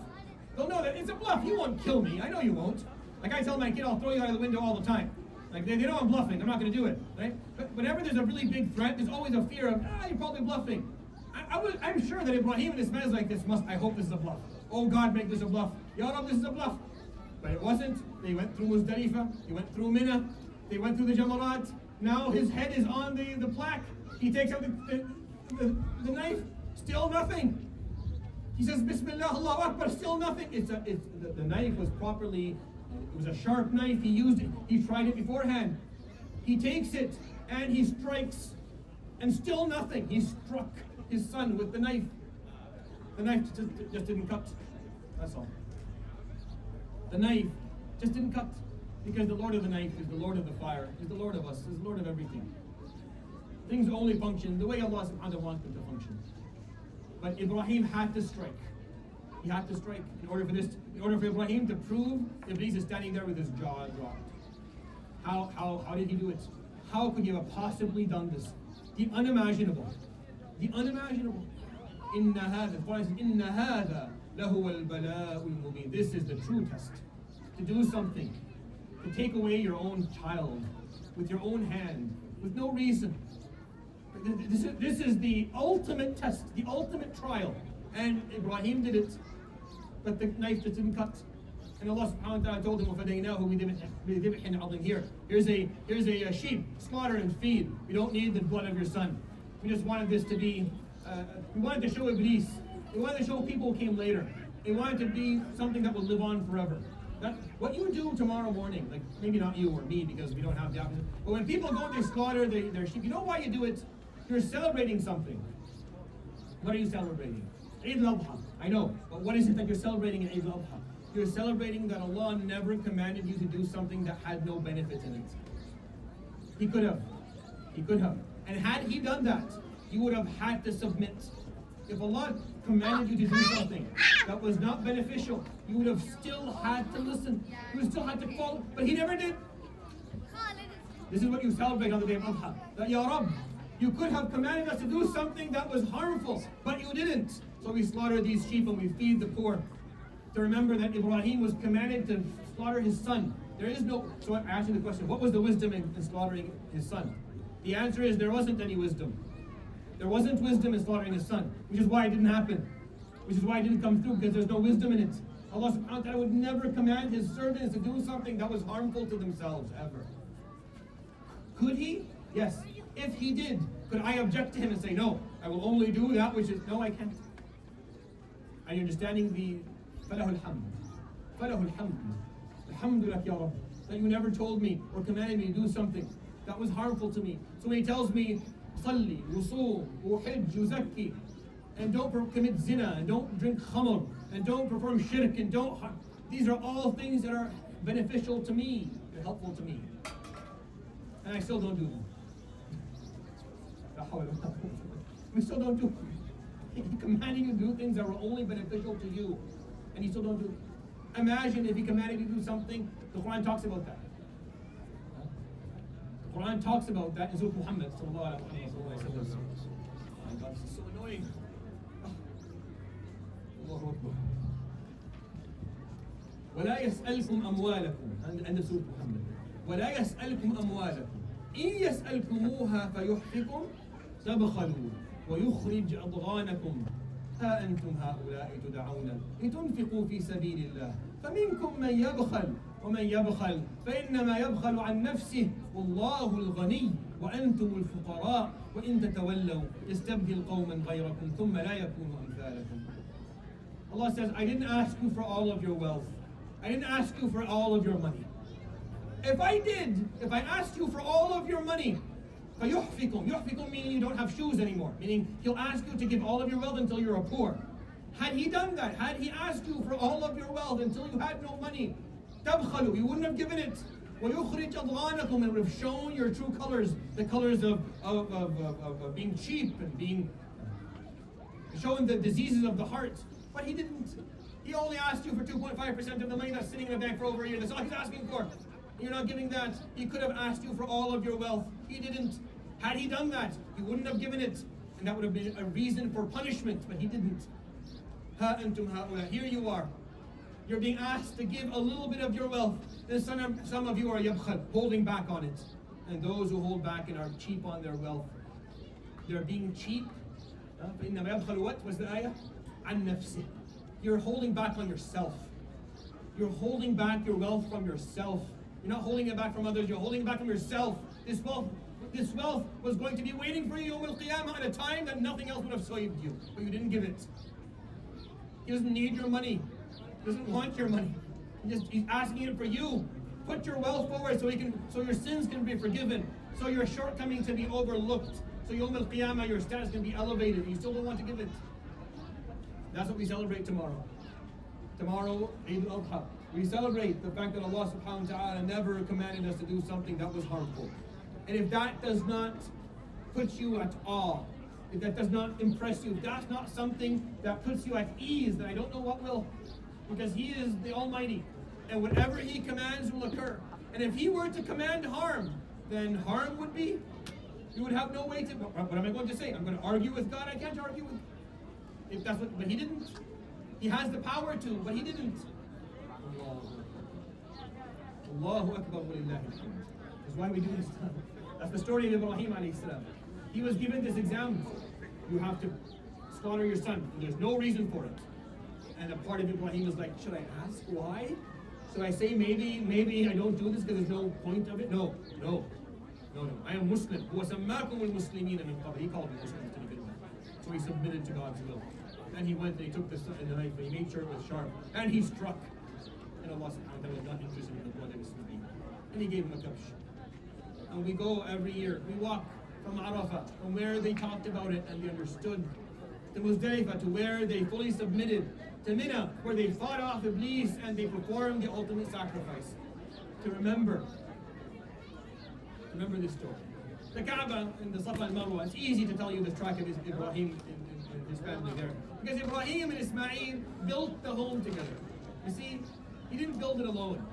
They'll know that it's a bluff. You won't kill me. I know you won't. Like I tell my kid, I'll throw you out of the window all the time. Like they know I'm bluffing. I'm not going to do it, right? But whenever there's a really big threat, there's always a fear of, you're probably bluffing. I'm sure that Ibrahim and Ismail is like this. I hope this is a bluff. Oh God, make this a bluff. Ya Rab, this is a bluff. But it wasn't. They went through Muzdalifah. They went through Mina. They went through the Jamarat. Now his head is on the plaque. He takes out the knife. Still nothing. He says, Bismillah, Allahu Akbar, still nothing. The knife was properly, it was a sharp knife. He used it. He tried it beforehand. He takes it and he strikes, and still nothing. He struck his son with the knife. The knife just didn't cut. That's all. The knife just didn't cut, because the Lord of the knife is the Lord of the fire, is the Lord of us, is the Lord of everything. Things only function the way Allah subhanahu wa ta'ala wants them to function. But Ibrahim had to strike. He had to strike in order for Ibrahim to prove Iblis is standing there with his jaw dropped. How did he do it? How could he have possibly done this? The unimaginable. The unimaginable. Inna hadha, the Quran says, Inna hadha lahu al-bala'ul mubin. This is the true test. To do something, to take away your own child with your own hand, with no reason. This is the ultimate test, the ultimate trial. And Ibrahim did it, but the knife just didn't cut. And Allah subhanahu wa ta'ala told him, here's a sheep, slaughter and feed. We don't need the blood of your son. We just wanted this to be, we wanted to show Iblis. We wanted to show people who came later. We wanted to be something that will live on forever. What you do tomorrow morning, like maybe not you or me because we don't have the opposite, but when people go and they slaughter their sheep, you know why you do it? You're celebrating something. What are you celebrating? Eid al-Adha. I know, but what is it that you're celebrating in Eid al-Adha? You're celebrating that Allah never commanded you to do something that had no benefit in it. He could have. He could have. And had he done that, you would have had to submit. If Allah commanded you to do something that was not beneficial, you would have still had to listen. You would have still had to follow, but he never did. This is what you celebrate on the day of Adha. That, Ya Rab, you could have commanded us to do something that was harmful, but you didn't. So we slaughter these sheep and we feed the poor. To remember that Ibrahim was commanded to slaughter his son. There is no, so I asked you the question, what was the wisdom in slaughtering his son? The answer is there wasn't any wisdom. There wasn't wisdom in slaughtering his son, which is why it didn't happen. Which is why it didn't come through, because there's no wisdom in it. Allah subhanahu wa ta'ala would never command his servants to do something that was harmful to themselves, ever. Could he? Yes. If he did, could I object to him and say, no, I will only do that which is, no, I can't. Are you understanding the Falahul Hamd? Falahul Hamd. Alhamdulillah, Ya Rabb, that you never told me or commanded me to do something that was harmful to me. So when he tells me, Salli, Wusul, Uhijj, Uzakki, and don't commit zina, and don't drink khamr, and don't perform shirk, and don't, these are all things that are beneficial to me, they're helpful to me. And I still don't do them. We still don't do them. He's commanding you to do things that were only beneficial to you, and you still don't do them. Imagine if he commanded you to do something, the Quran talks about that. The Quran talks about that in Surah Muhammad sallallahu alaihi wasallam. My God, this is so annoying. Allahu Akbar. ولا يسألكم أموالكم عند سورة محمد. ولا يسألكم أموالكم إن يسألكموها فيحفكم تبخلوا ويخرج أضغانكم ها أنتم هؤلاء تدعون لتنفقوا في سبيل الله فمنكم من يبخل ومن يبخل فإنما يبخل عن نفسه والله الغني وأنتم الفقراء وإن تتولوا يستبدل قوما غيركم ثم لا يكونوا أمثالكم. Allah says, I didn't ask you for all of your wealth. I didn't ask you for all of your money. If I asked you for all of your money, فَيُحْفِكُمْ. يُحْفِكُمْ meaning you don't have shoes anymore. Meaning he'll ask you to give all of your wealth until you're a poor. Had he done that, had he asked you for all of your wealth until you had no money, تَبْخَلُوا, you wouldn't have given it. وَيُخْرِجْ أَضْغَانَكُمْ, and would have shown your true colors, the colors of being cheap and being showing the diseases of the heart. But he didn't. He only asked you for 2.5% of the money that's sitting in the bank for over a year. That's all he's asking for. You're not giving that. He could have asked you for all of your wealth. He didn't. Had he done that, he wouldn't have given it. And that would have been a reason for punishment, but he didn't. Ha antum haula. Here you are. You're being asked to give a little bit of your wealth. Then some of you are yabkhal, holding back on it. And those who hold back and are cheap on their wealth, they're being cheap. فإنما يبخل, what was the ayah? عن نفسه. You're holding back on yourself. You're holding back your wealth from yourself. You're not holding it back from others, you're holding it back from yourself. This wealth was going to be waiting for you Yawm al-Qiyamah at a time that nothing else would have saved you, but you didn't give it. He doesn't need your money. He doesn't want your money. He's asking it for you. Put your wealth forward so your sins can be forgiven, so your shortcomings can be overlooked, so Yawm al-Qiyamah your status can be elevated, and you still don't want to give it. That's what we celebrate tomorrow. Tomorrow, Eid al-Adha. We celebrate the fact that Allah subhanahu wa ta'ala never commanded us to do something that was harmful. And if that does not put you at awe, if that does not impress you, if that's not something that puts you at ease, then I don't know what will. Because He is the Almighty. And whatever He commands will occur. And if He were to command harm, then harm would be, you would have no way to, what am I going to say? I'm going to argue with God? I can't argue with, if that's what, but He didn't. He has the power to, but He didn't. Allahu Akbar wa lillahi alhamd. That's why we do this. That's the story of Ibrahim alayhi salam. He was given this example. You have to slaughter your son. And there's no reason for it. And a part of Ibrahim was like, should I ask why? Should I say maybe I don't do this because there's no point of it? No. I am Muslim. وَسَمَّاكُمُ الْمُسْلِمِينَ مِنْ قَبْلِ. He called me Muslims to begin with. So he submitted to God's will. And he went and he took the knife and he made sure it was sharp. And he struck. And Allah subhanahu wa ta'ala was not interested in the blood of Ismail. And He gave him a kabsh. And we go every year. We walk from Arafah, from where they talked about it and they understood, to Muzdalifah, to where they fully submitted, to Mina, where they fought off Iblis and they performed the ultimate sacrifice. To remember this story. The Kaaba and the Safa and Marwa, it's easy to tell you the track of Ibrahim and his family there. Because Ibrahim and Ismail built the home together. You see, he didn't build it alone.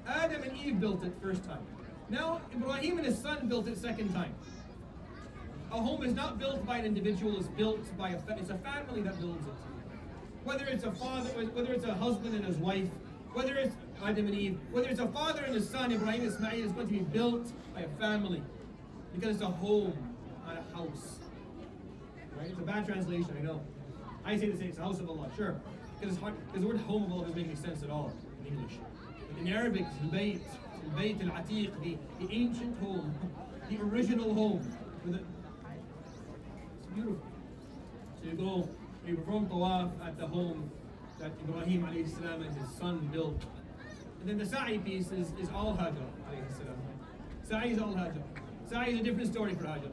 Adam and Eve built it first time. Now Ibrahim and his son built it second time. A home is not built by an individual, it's built by it's a family that builds it. Whether it's a father, whether it's a husband and his wife, whether it's Adam and Eve, whether it's a father and his son, Ibrahim and Ismail, is going to be built by a family. Because it's a home, not a house. Right? It's a bad translation, I know. I say it's a house of Allah, sure. Because the word home of Allah doesn't make any sense at all in English. But in Arabic, it's al-bayt al-atiq, the ancient home, the original home. It's beautiful. So you go, you perform tawaf at the home that Ibrahim alayhi salam and his son built. And then the sa'i piece is all Hajar alayhi salam. Sa'i is all Hajar. Sa'i is a different story for Hajar.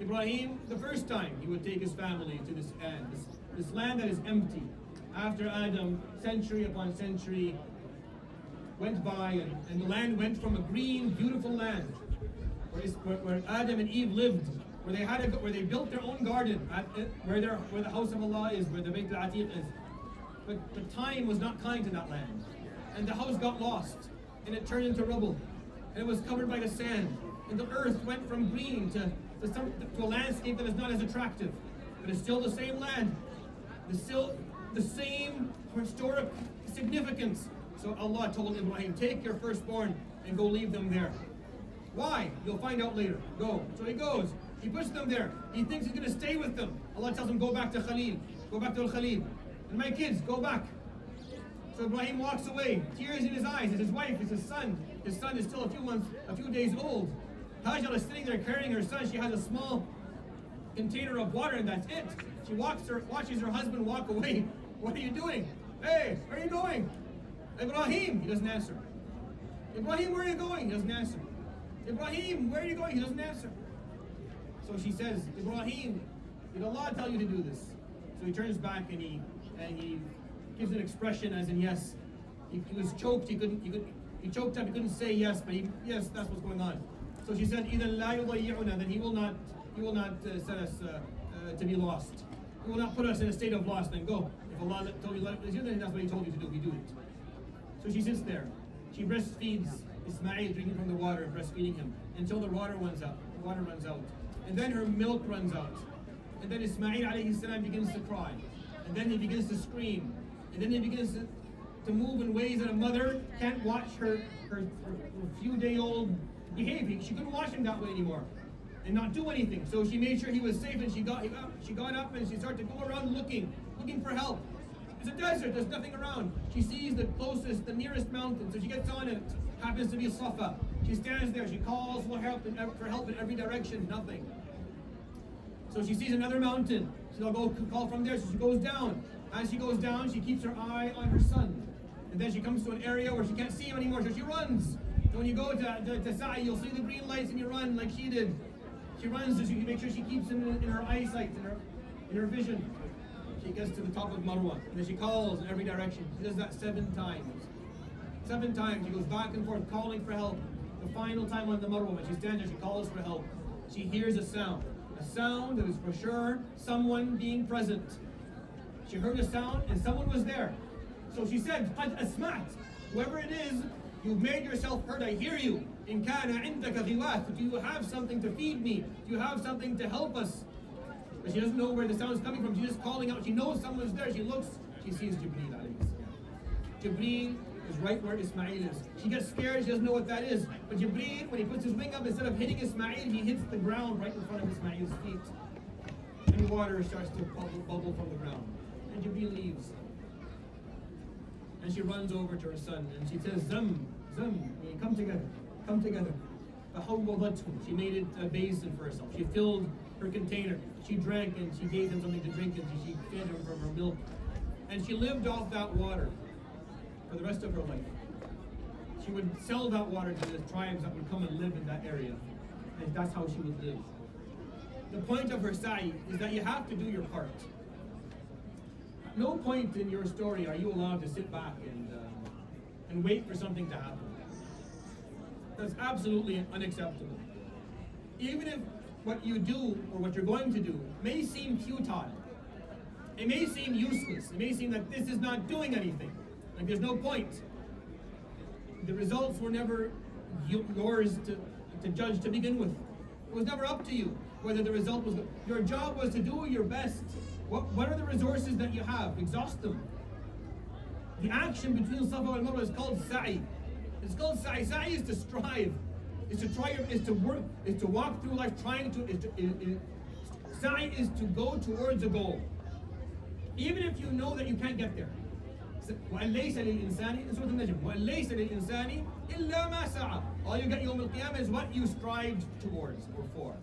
Ibrahim, the first time he would take his family to this land that is empty. After Adam, century upon century went by, and the land went from a green, beautiful land where Adam and Eve lived, where they built their own garden, where the house of Allah is, where the Bayt al-Atiq is. But the time was not kind to that land, and the house got lost, and it turned into rubble, and it was covered by the sand, and the earth went from green to a landscape that is not as attractive, but it's still the same land. It's still the same historic significance. So Allah told Ibrahim, take your firstborn and go leave them there. Why? You'll find out later. Go. So he goes. He puts them there. He thinks he's going to stay with them. Allah tells him, go back to Khalil. Go back to Al-Khalid. And my kids, go back. So Ibrahim walks away, tears in his eyes. It's his wife, it's his son. His son is still a few days old. Hajar is sitting there carrying her son. She has a small container of water, and that's it. She watches her husband walk away. What are you doing? Hey, where are you going? Ibrahim, he doesn't answer. Ibrahim, where are you going? He doesn't answer. Ibrahim, where are you going? He doesn't answer. So she says, Ibrahim, did Allah tell you to do this? So he turns back and he gives an expression as in yes. He was choked. He choked up. He couldn't say yes, but yes, that's what's going on. So she said, إِذًا لَا يُضَيِّعُنَا, then he will not set us to be lost. He will not put us in a state of loss. Then go. If Allah told you to do, then that's what He told you to do. We do it. So she sits there. She breastfeeds Ismail, drinking from the water, breastfeeding him until the water runs out. The water runs out, and then her milk runs out. And then Ismail alayhi salam begins to cry, and then he begins to scream, and then he begins to move in ways that a mother can't watch her few-day-old behave. She couldn't watch him that way anymore and not do anything. So she made sure he was safe, and she got up and she started to go around looking for help. It's a desert, there's nothing around. She sees the nearest mountain, so she gets on it. Happens to be Safa. She stands there, she calls for help in every direction, nothing. So she sees another mountain. She'll go call from there, so she goes down. As she goes down, she keeps her eye on her son. And then she comes to an area where she can't see him anymore, so she runs. So when you go to Sa'i, you'll see the green lights and you run like she did. She runs so she can make sure she keeps him in her eyesight, in her vision. She gets to the top of Marwa, and then she calls in every direction. She does that 7 times. 7 times, she goes back and forth calling for help. The final time on the Marwa, when she stands there, she calls for help. She hears a sound that is for sure someone being present. She heard a sound and someone was there. So she said, قَدْ أَسْمَعْتَ, whoever it is, you've made yourself heard, I hear you. إِن كَانَ عِنْدَكَ غِوَاث, do you have something to feed me? Do you have something to help us? But she doesn't know where the sound is coming from. She's just calling out. She knows someone's there. She looks, she sees Jibreel alayhi salam. Jibreel is right where Ismail is. She gets scared, she doesn't know what that is. But Jibreel, when he puts his wing up, instead of hitting Ismail, he hits the ground right in front of Ismail's feet. And water starts to bubble from the ground. And Jibreel leaves. And she runs over to her son and she says, Zam, come together. She made it a basin for herself. She filled her container. She drank and she gave him something to drink and she fed him from her milk. And she lived off that water for the rest of her life. She would sell that water to the tribes that would come and live in that area. And that's how she would live. The point of her sa'i is that you have to do your part. At no point in your story are you allowed to sit back and wait for something to happen. That's absolutely unacceptable. Even if what you do or what you're going to do may seem futile, it may seem useless, it may seem that this is not doing anything, like there's no point. The results were never yours to judge to begin with. It was never up to you whether the result was good. Your job was to do your best. What are the resources that you have? Exhaust them. The action between Safa and Marwa is called sa'i. It's called sa'i. Sa'i is to strive, is to try, is to work, is to walk through life trying to. Sa'i is to go towards a goal, even if you know that you can't get there. وَأَن لَيْسَ لِلْإِنسَانِ in Surah Al-Najm, وَأَن لَيْسَ لِلْإِنسَانِ إِلَّا مَا سَعَى. All you get Yawm al-Qiyamah is what you strived towards or for.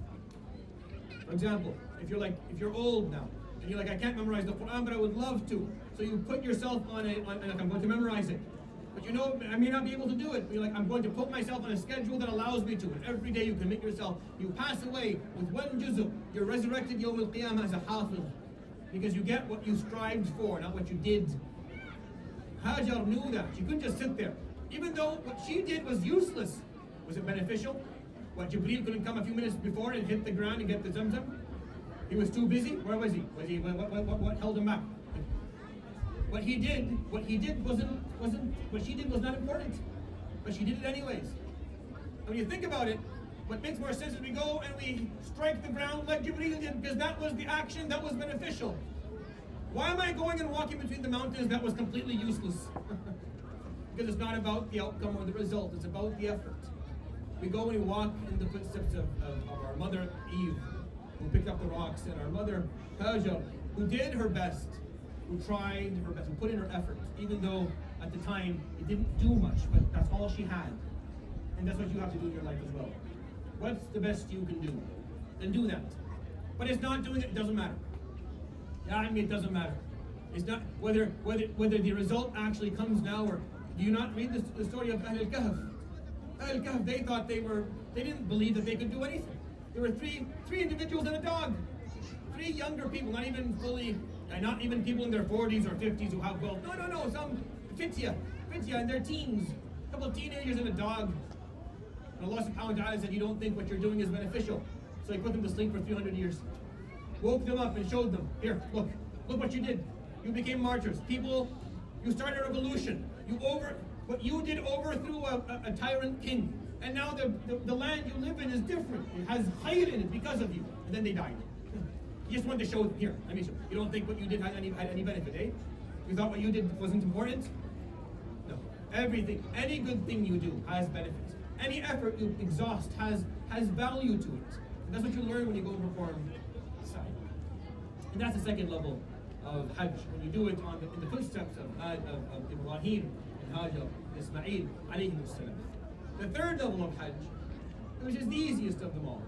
For example, if you're old now and you're like, I can't memorize the Quran, but I would love to. So you put yourself on I'm going to memorize it. But you know, I may not be able to do it. But you're like, I'm going to put myself on a schedule that allows me to. And every day you commit yourself. You pass away with 1 juz'u. You're resurrected Yawm al-Qiyamah as a hafiz. Because you get what you strived for, not what you did. Hajar knew that. She couldn't just sit there. Even though what she did was useless. Was it beneficial? What, Jibreel couldn't come a few minutes before and hit the ground and get the Zamzam? He was too busy? Where was he? What held him back? What she did was not important. But she did it anyways. And when you think about it, what makes more sense is we go and we strike the ground like Jibreel did, because that was the action that was beneficial. Why am I going and walking between the mountains? That was completely useless. Because it's not about the outcome or the result, it's about the effort. We go and we walk in the footsteps of our mother Eve, who picked up the rocks, and our mother Hajar, who did her best, who tried her best, who put in her effort, even though at the time it didn't do much, but that's all she had. And that's what you have to do in your life as well. What's the best you can do? Then do that. But it's not doing it, it doesn't matter. Yeah, I mean, it doesn't matter. It's not whether the result actually comes now, or do you not read the story of Ahl al-Kahf? Ahl al-Kahf, they thought they didn't believe that they could do anything. There were three individuals and a dog. 3 younger people, not even people in their 40s or 50s who have wealth. No, some fitya in their teens. A couple of teenagers and a dog. And Allah subhanahu wa ta'ala said, you don't think what you're doing is beneficial. So he put them to sleep for 300 years. Woke them up and showed them, here, look what you did. You became martyrs. People, you started a revolution. What you did overthrew a tyrant king. And now the land you live in is different. It has khayr in it because of you. And then they died. You just wanted to show them, here, let me show you. You don't think what you did had any benefit, eh? You thought what you did wasn't important? No. Everything, any good thing you do has benefits. Any effort you exhaust has value to it. And that's what you learn when you go and perform Sa'i. And that's the second level of Hajj, when you do it in the footsteps of Ibrahim and Hajar, Ismail, alayhim salam. The third level of Hajj, which is the easiest of them all,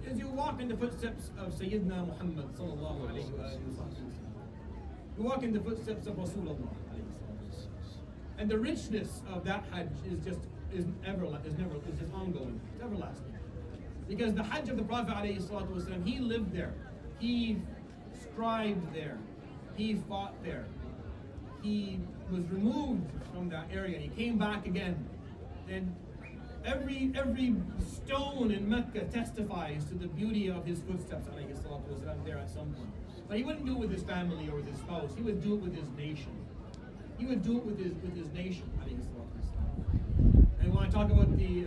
is you walk in the footsteps of Sayyidina Muhammad sallallahu alayhi wa sallam. You walk in the footsteps of Rasulullah alayhi sallam. And the richness of that Hajj is just ongoing, it's everlasting. Because the Hajj of the Prophet alayhi salatu wasalam, he lived there, he strived there, he fought there, he was removed from that area, he came back again. And every stone in Mecca testifies to the beauty of his footsteps alayhi salatu wasalam there at some point. But he wouldn't do it with his family or with his spouse, he would do it with his nation. He would do it with his nation alayhi salatu wasalam. And when I talk about the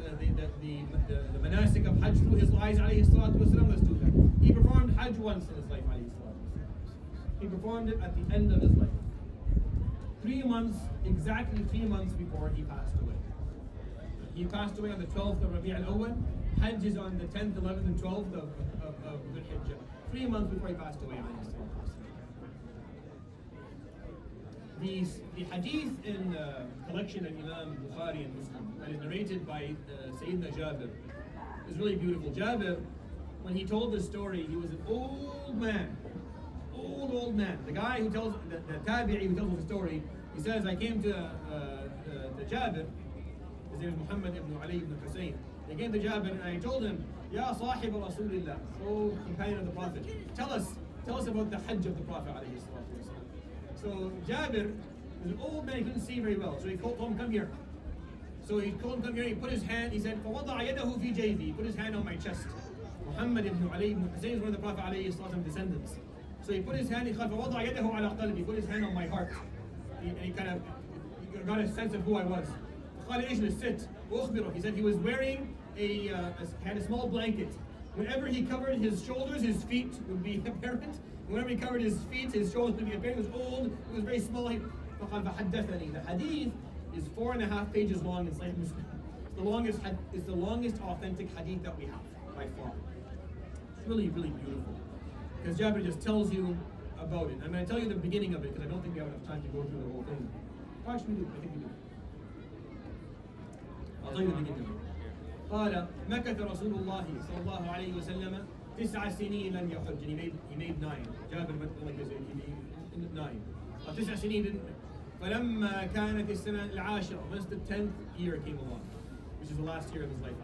manasik of Hajj through his lives alayhi salatu wasalam, let's do that. He performed Hajj once in his life alayhi salatu wasalam. He performed it at the end of his life. Exactly 3 months before he passed away. He passed away on the 12th of Rabi' al-Awwal. Hajj is on the 10th, 11th, and 12th of Dhul Hijjah. 3 months before he passed away. The hadith in the collection of Imam Bukhari and Muslim that is narrated by Sayyidina Jabir is really beautiful. Jabir, when he told this story, he was an old man. Old man. The guy who tells, the tabi'i who tells the story, he says, I came to Jabir. His name is Muhammad ibn Ali ibn Hussein. They came to Jabir and I told him, Ya sahib Rasulillah, oh companion of the Prophet, tell us about the Hajj of the Prophet alayhi salatu wasalam. So Jabir was an old man, he couldn't see very well. So he told him, come here. So he told him, come here, he put his hand, he said, فَوَضَعَ يَدَهُ فِي جَيْبِي, he put his hand on my chest. Muhammad ibn Ali ibn Hussein is one of the Prophet alayhi salatu descendants. So he put his hand, he said, فَوَضَعَ يَدَهُ عَلَى قَلْبِي, he put his hand on my heart. And he kind of got a sense of who I was. He said he was wearing had a small blanket. Whenever he covered his shoulders, his feet would be apparent. Whenever he covered his feet, his shoulders would be apparent. He was old, he was very small. The hadith is 4.5 pages long in Sahih Muslim. It's the longest authentic hadith that we have by far. It's really, really beautiful. Because Jabir just tells you about it. I'm going to tell you the beginning of it because I don't think we have enough time to go through the whole thing. Actually, we do. I think we do. I'll tell you the beginning of it. قال مكث رسول الله صلى الله عليه وسلم 9 سنين لم يحج. He made 9. Jabir like this, he made 9. 9 سنين. فلما كانت السنة العاشرة, once the 10th year came along, which is the last year of his life,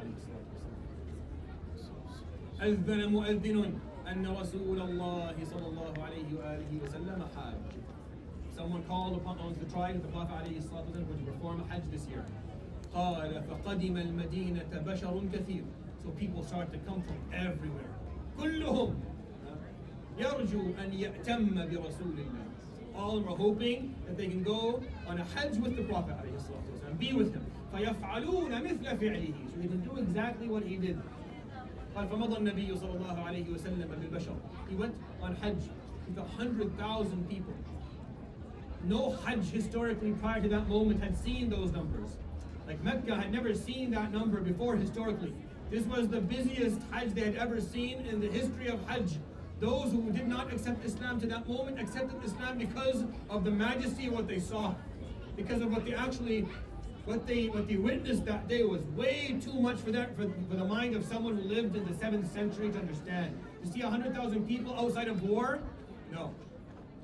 أذن مؤذن أن رسول الله صلى الله عليه وآله وسلم حاج. Someone called upon the tribe of the Prophet عليه الصلاة والسلام to perform a Hajj this year. قال فقدم المدينة بشر كثير. So people started to come from everywhere. كلهم يرجو أن يأتم برسول الله. All were hoping that they can go on a Hajj with the Prophet عليه الصلاة والسلام, be with him. فيفعلون مثل فعله. So they can do exactly what he did. قال فمضى النبي صلى الله عليه وسلم بالبشر. He went on Hajj with 100,000 people. No Hajj historically prior to that moment had seen those numbers. Like Mecca had never seen that number before historically. This was the busiest Hajj they had ever seen in the history of Hajj. Those who did not accept Islam to that moment accepted Islam because of the majesty of what they saw, because of what they witnessed that day was way too much for the mind of someone who lived in the 7th century to understand. To see 100,000 people outside of war? No.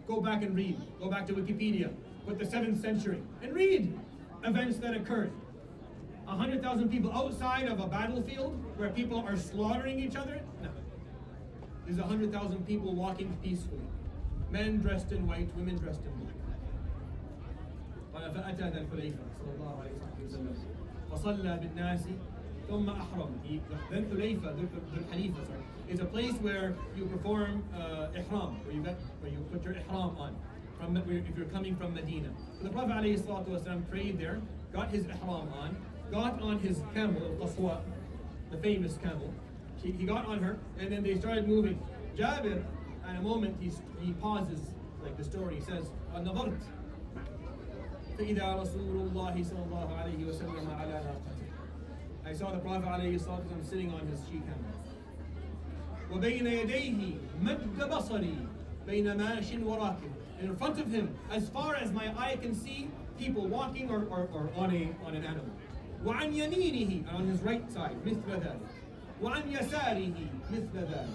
Go back and read. Go back to Wikipedia. Put the 7th century and read events that occurred. 100,000 people outside of a battlefield where people are slaughtering each other? No. There's 100,000 people walking peacefully. Men dressed in white, women dressed in black. قال فأتى ذا الحليفة صلى الله عليه وسلم فصلى بالناس ثم أحرم. Then Hulayfa, the Khalifa, is a place where you perform ihram, where you put your ihram on, if you're coming from Medina. So the Prophet ﷺ prayed there, got his ihram on, got on his camel, al-Qaswa, the famous camel. He got on her, and then they started moving. Jabir, at a moment, he pauses, like the story says, نظرت فإذا رسول الله صلى الله عليه وسلم على ناقته. I saw the Prophet ﷺ sitting on his she-camel. وبين يديه مد بصري بين ماش وراكب. And in front of him, as far as my eye can see, people walking or on an animal. وعن يمينه, and on his right side, مثل ذلك. وعن يساره مثل ذلك.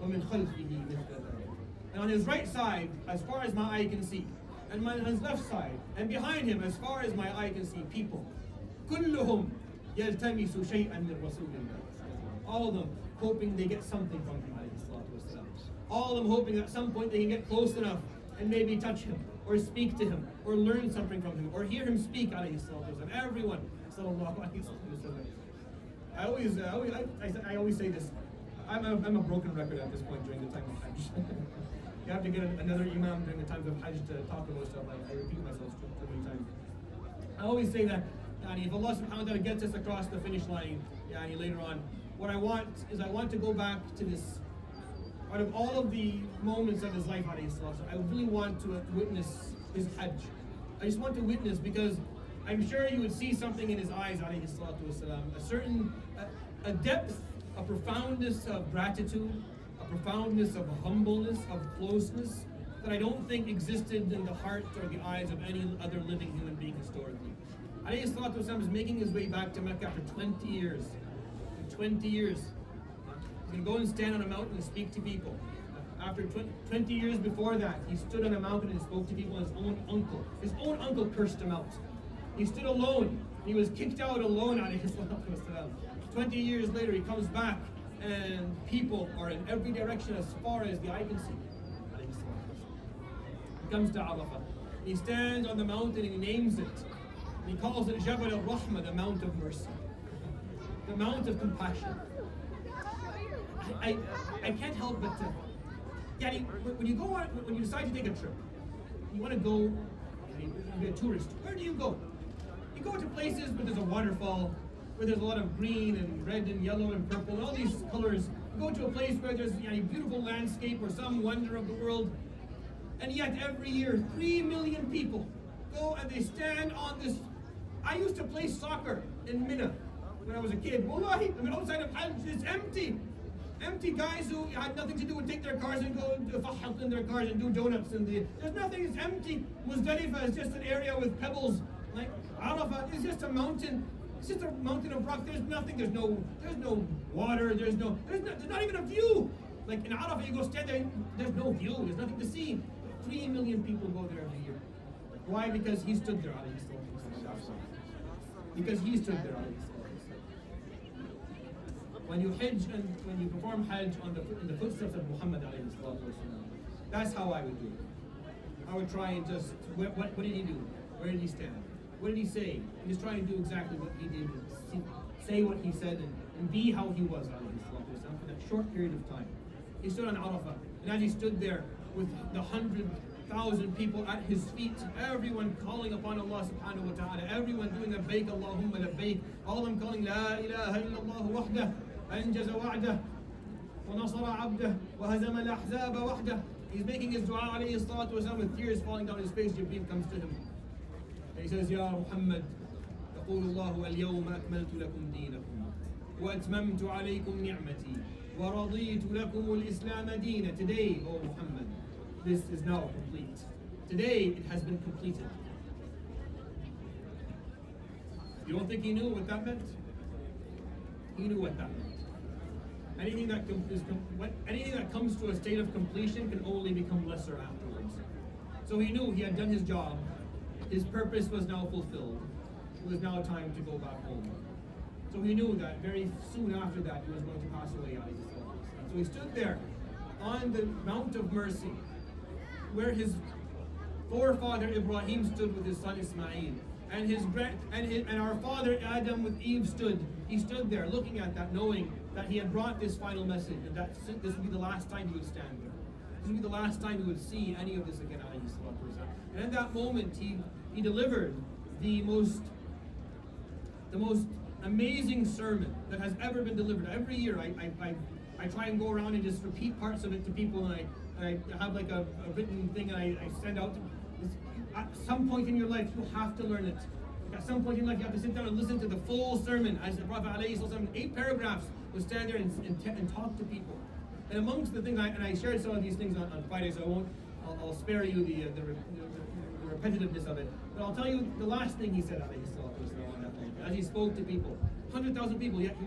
ومن خلفه مثل ذلك. And on his right side, as far as my eye can see, and on his left side, and behind him, as far as my eye can see, people. كلهم يلتمس شيئا من رسول الله. All of them hoping they get something from him, all of them hoping at some point they can get close enough and maybe touch him, or speak to him, or learn something from him, or hear him speak, everyone, I always say this, I'm a broken record at this point during the time of Hajj. You have to get another imam during the times of Hajj to talk about stuff. I repeat myself too many times. I always say that if Allah subhanahu wa ta'ala gets us across the finish line later on, what I want to go back to this. Out of all of the moments of his life, I really want to witness his Hajj. I just want to witness, because I'm sure you would see something in his eyes, a certain a depth, a profoundness of gratitude, a profoundness of humbleness, of closeness, that I don't think existed in the heart or the eyes of any other living human being historically. ﷺ is making his way back to Mecca after 20 years. 20 years. He's going to go and stand on a mountain and speak to people. After 20 years before that, he stood on a mountain and spoke to people. His own uncle. His own uncle cursed him out. He stood alone. He was kicked out alone, alayhi salatu wasalam. 20 years later, he comes back, and people are in every direction as far as the eye can see. He comes to Arafah. He stands on the mountain and he names it. And he calls it Jabal al-Rahmah, the Mount of Mercy. The Mount of Compassion. I can't help but to... when you decide to take a trip, you want to go, be a tourist, where do you go? You go to places where there's a waterfall, where there's a lot of green and red and yellow and purple and all these colors. You go to a place where there's a beautiful landscape or some wonder of the world. And yet every year, 3 million people go and they stand on this. I used to play soccer in Mina when I was a kid. Wallahi, outside of Hajj, it's empty. Empty guys who had nothing to do would take their cars and go to Fahhat in their cars and do donuts. There's nothing, it's empty. Muzdalifah is just an area with pebbles. Like Arafah is just a mountain. It's just a mountain of rock. There's nothing. There's no water. There's not even a view. Like in Arafah, you go stand there. There's no view. There's nothing to see. 3 million people go there every year. Why? Because he stood there. Because he stood there. When you Hajj and when you perform Hajj in the footsteps of Muhammad, that's how I would do it. I would try and just, what did he do? Where did he stand? What did he say? And just try to do exactly what he did, say what he said, and be how he was for that short period of time. He stood on Arafah, and as he stood there with the 100,000 people at his feet, everyone calling upon Allah subhanahu wa ta'ala, everyone doing labbaik Allahumma labbaik, all of them calling La ilaha illallah wahdah, أنجز وعده ونصر عبده وهزم الأحزاب وحده. He's making his dua alayhi salatu wasalam with tears falling down his face. Jibreel comes to him and he says, Ya Muhammad, يقول الله اليوم أكملت لكم دينكم وأتممت عليكم نعمتي وَرَضِيتُ لَكُمُ الْإِسْلَامَ دِينًا. Today, O Muhammad, this is now complete. Today it has been completed. You don't think he knew what that meant? He knew what that meant. Anything that comes to a state of completion can only become lesser afterwards. So he knew he had done his job. His purpose was now fulfilled. It was now time to go back home. So he knew that very soon after that he was going to pass away. So he stood there on the Mount of Mercy, where his forefather Ibrahim stood with his son Ismail, and our father Adam with Eve stood. He stood there looking at that, knowing that he had brought this final message, and that this would be the last time he would stand there. This would be the last time he would see any of this again. And at that moment, he delivered the most amazing sermon that has ever been delivered. Every year, I try and go around and just repeat parts of it to people, and I have like a written thing, and I send out. At some point in your life, you have to learn it. At some point in life, you have to sit down and listen to the full sermon, as the Prophet ﷺ, 8 paragraphs, would stand there and talk to people. And amongst the things, and I shared some of these things on Friday, so I'll spare you the repetitiveness of it. But I'll tell you the last thing he said on that thing, as he spoke to people, 100,000 people. Yet he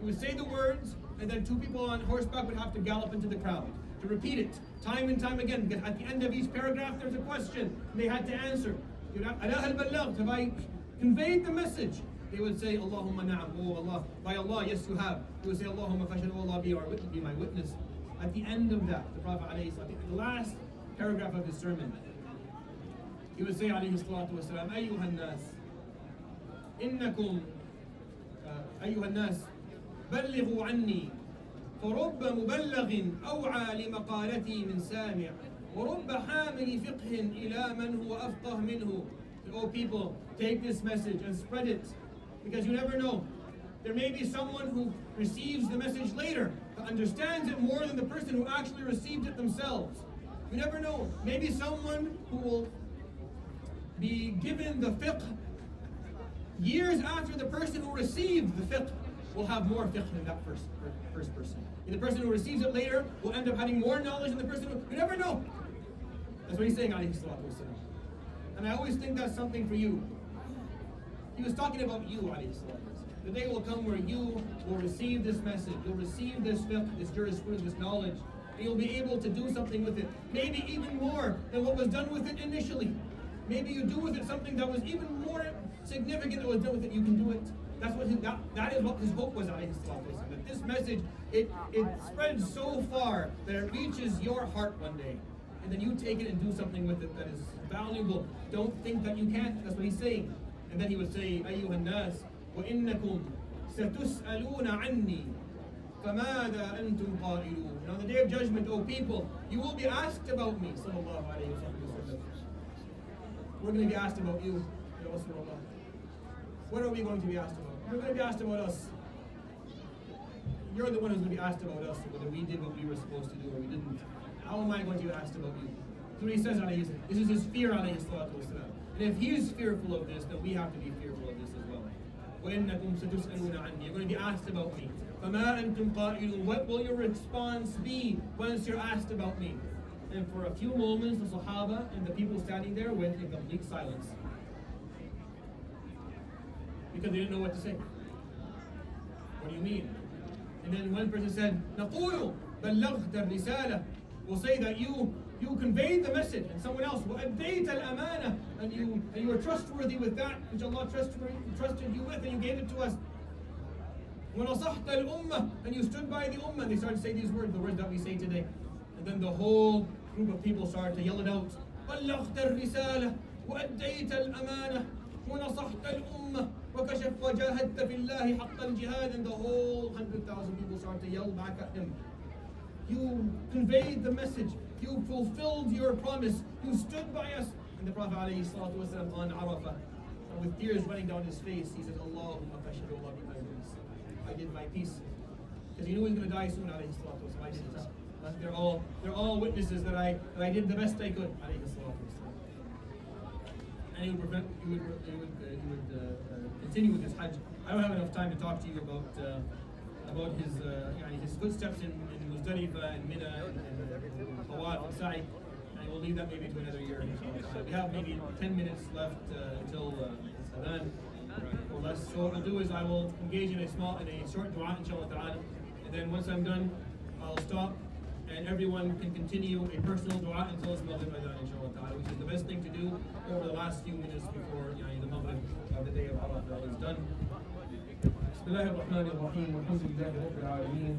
would say the words, and then 2 people on horseback would have to gallop into the crowd to repeat it time and time again, because at the end of each paragraph there's a question and they had to answer. Have I conveyed the message? They would say, Allahumma na'am, oh Allah, by Allah, yes you have. He would say, Allahumma fashal, oh Allah, be my witness. At the end of that, the Prophet the last paragraph of his sermon, he would say, alayhi salatu wasalam, ayyuhan nas, innakum, ayyuhan nas, ballighu anni, فرب مبلغ أوعى لمقالتي من سامع ورب حامل فقه إلى من هو أفقه منه. Oh people, take this message and spread it, because you never know. There may be someone who receives the message later but understands it more than the person who actually received it themselves. You never know. Maybe someone who will be given the fiqh years after the person who received the fiqh will have more fiqh than that first person. And the person who receives it later will end up having more knowledge than the person who... You never know. That's what he's saying, alayhi salatu wasalam. And I always think that's something for you. He was talking about you, alayhi salatu wasalam. The day will come where you will receive this message. You'll receive this fiqh, this jurisprudence, this knowledge. And you'll be able to do something with it. Maybe even more than what was done with it initially. Maybe you do with it something that was even more significant that was done with it. You can do it. That's what that is what his hope was, alayhi salatu wasalam. That this message, it spreads so far that it reaches your heart one day. And then you take it and do something with it that is valuable. Don't think that you can't. That's what he's saying. And then he would say, أَيُّهَا النَّاسِ وَإِنَّكُمْ سَتُسْأَلُونَ عَنِّي فَمَاذَا أَنْتُمْ قَائِلُونَ. And on the day of judgment, O people, you will be asked about me. Sallallahu alayhi wa sallam. We're going to be asked about you. What are we going to be asked about? We're going to be asked about us. You're the one who's going to be asked about us, whether we did what we were supposed to do or we didn't. How am I going to be asked about you? So he says, this is his fear, alayhi salatu wasalam. And if he is fearful of this, then we have to be fearful of this as well. وَإِنَّكُمْ سَتُسْأَلُونَ عَنِّي. You're going to be asked about me. فَمَا أَنْتُمْ قَائِلُونَ. What will your response be once you're asked about me? And for a few moments, the Sahaba and the people standing there went in complete silence, because they didn't know what to say. What do you mean? And then one person said, نَقُولُ بَلَّغْتَ الرِّسَالَةِ. We'll say that you conveyed the message. And someone else, وَأَدَّيْتَ الْأَمَانَةِ. And you were trustworthy with that which Allah trusted you with, and you gave it to us. وَنَصَحْتَ الْأُمَّةِ. And you stood by the ummah. And they started to say these words, the words that we say today. And then the whole group of people started to yell it out. بَلَّغْتَ الرِّسَالَةِ وَأَدَّيْتَ الْأَمَانَةِ وَنَصَحْتَ الْأُمَّةِ وَكَشَفْتَ وَجَاهَدتَ فِي اللَّهِ حَقَّ الْجِهَادِ. And the whole 100,000 people started to yell back at him. You conveyed the message. You fulfilled your promise. You stood by us. And the Prophet ﷺ on Arafah, with tears running down his face, he said, Allahumma fashhad, Allah be my witness. I did my piece. Because he knew he was going to die soon, ﷺ. I did it. They're all witnesses that I did the best I could, ﷺ. And he would continue with his Hajj. I don't have enough time to talk to you about about his footsteps in Muzdalifah and Mina and Tawaf and Sa'i, and we'll leave that maybe to another year. We have maybe 10 minutes left until Adhan or less. So what I'll do is I will engage in a short dua, inshallah ta'ala, and then once I'm done, I'll stop, and everyone can continue a personal dua until it's Maghrib Adhan, inshallah ta'ala, which is the best thing to do over the last few minutes before the Maghrib of the day of Arafah is done. Bismillahir Rahmanir Rahim, walhamdulillahi rabbil alameen.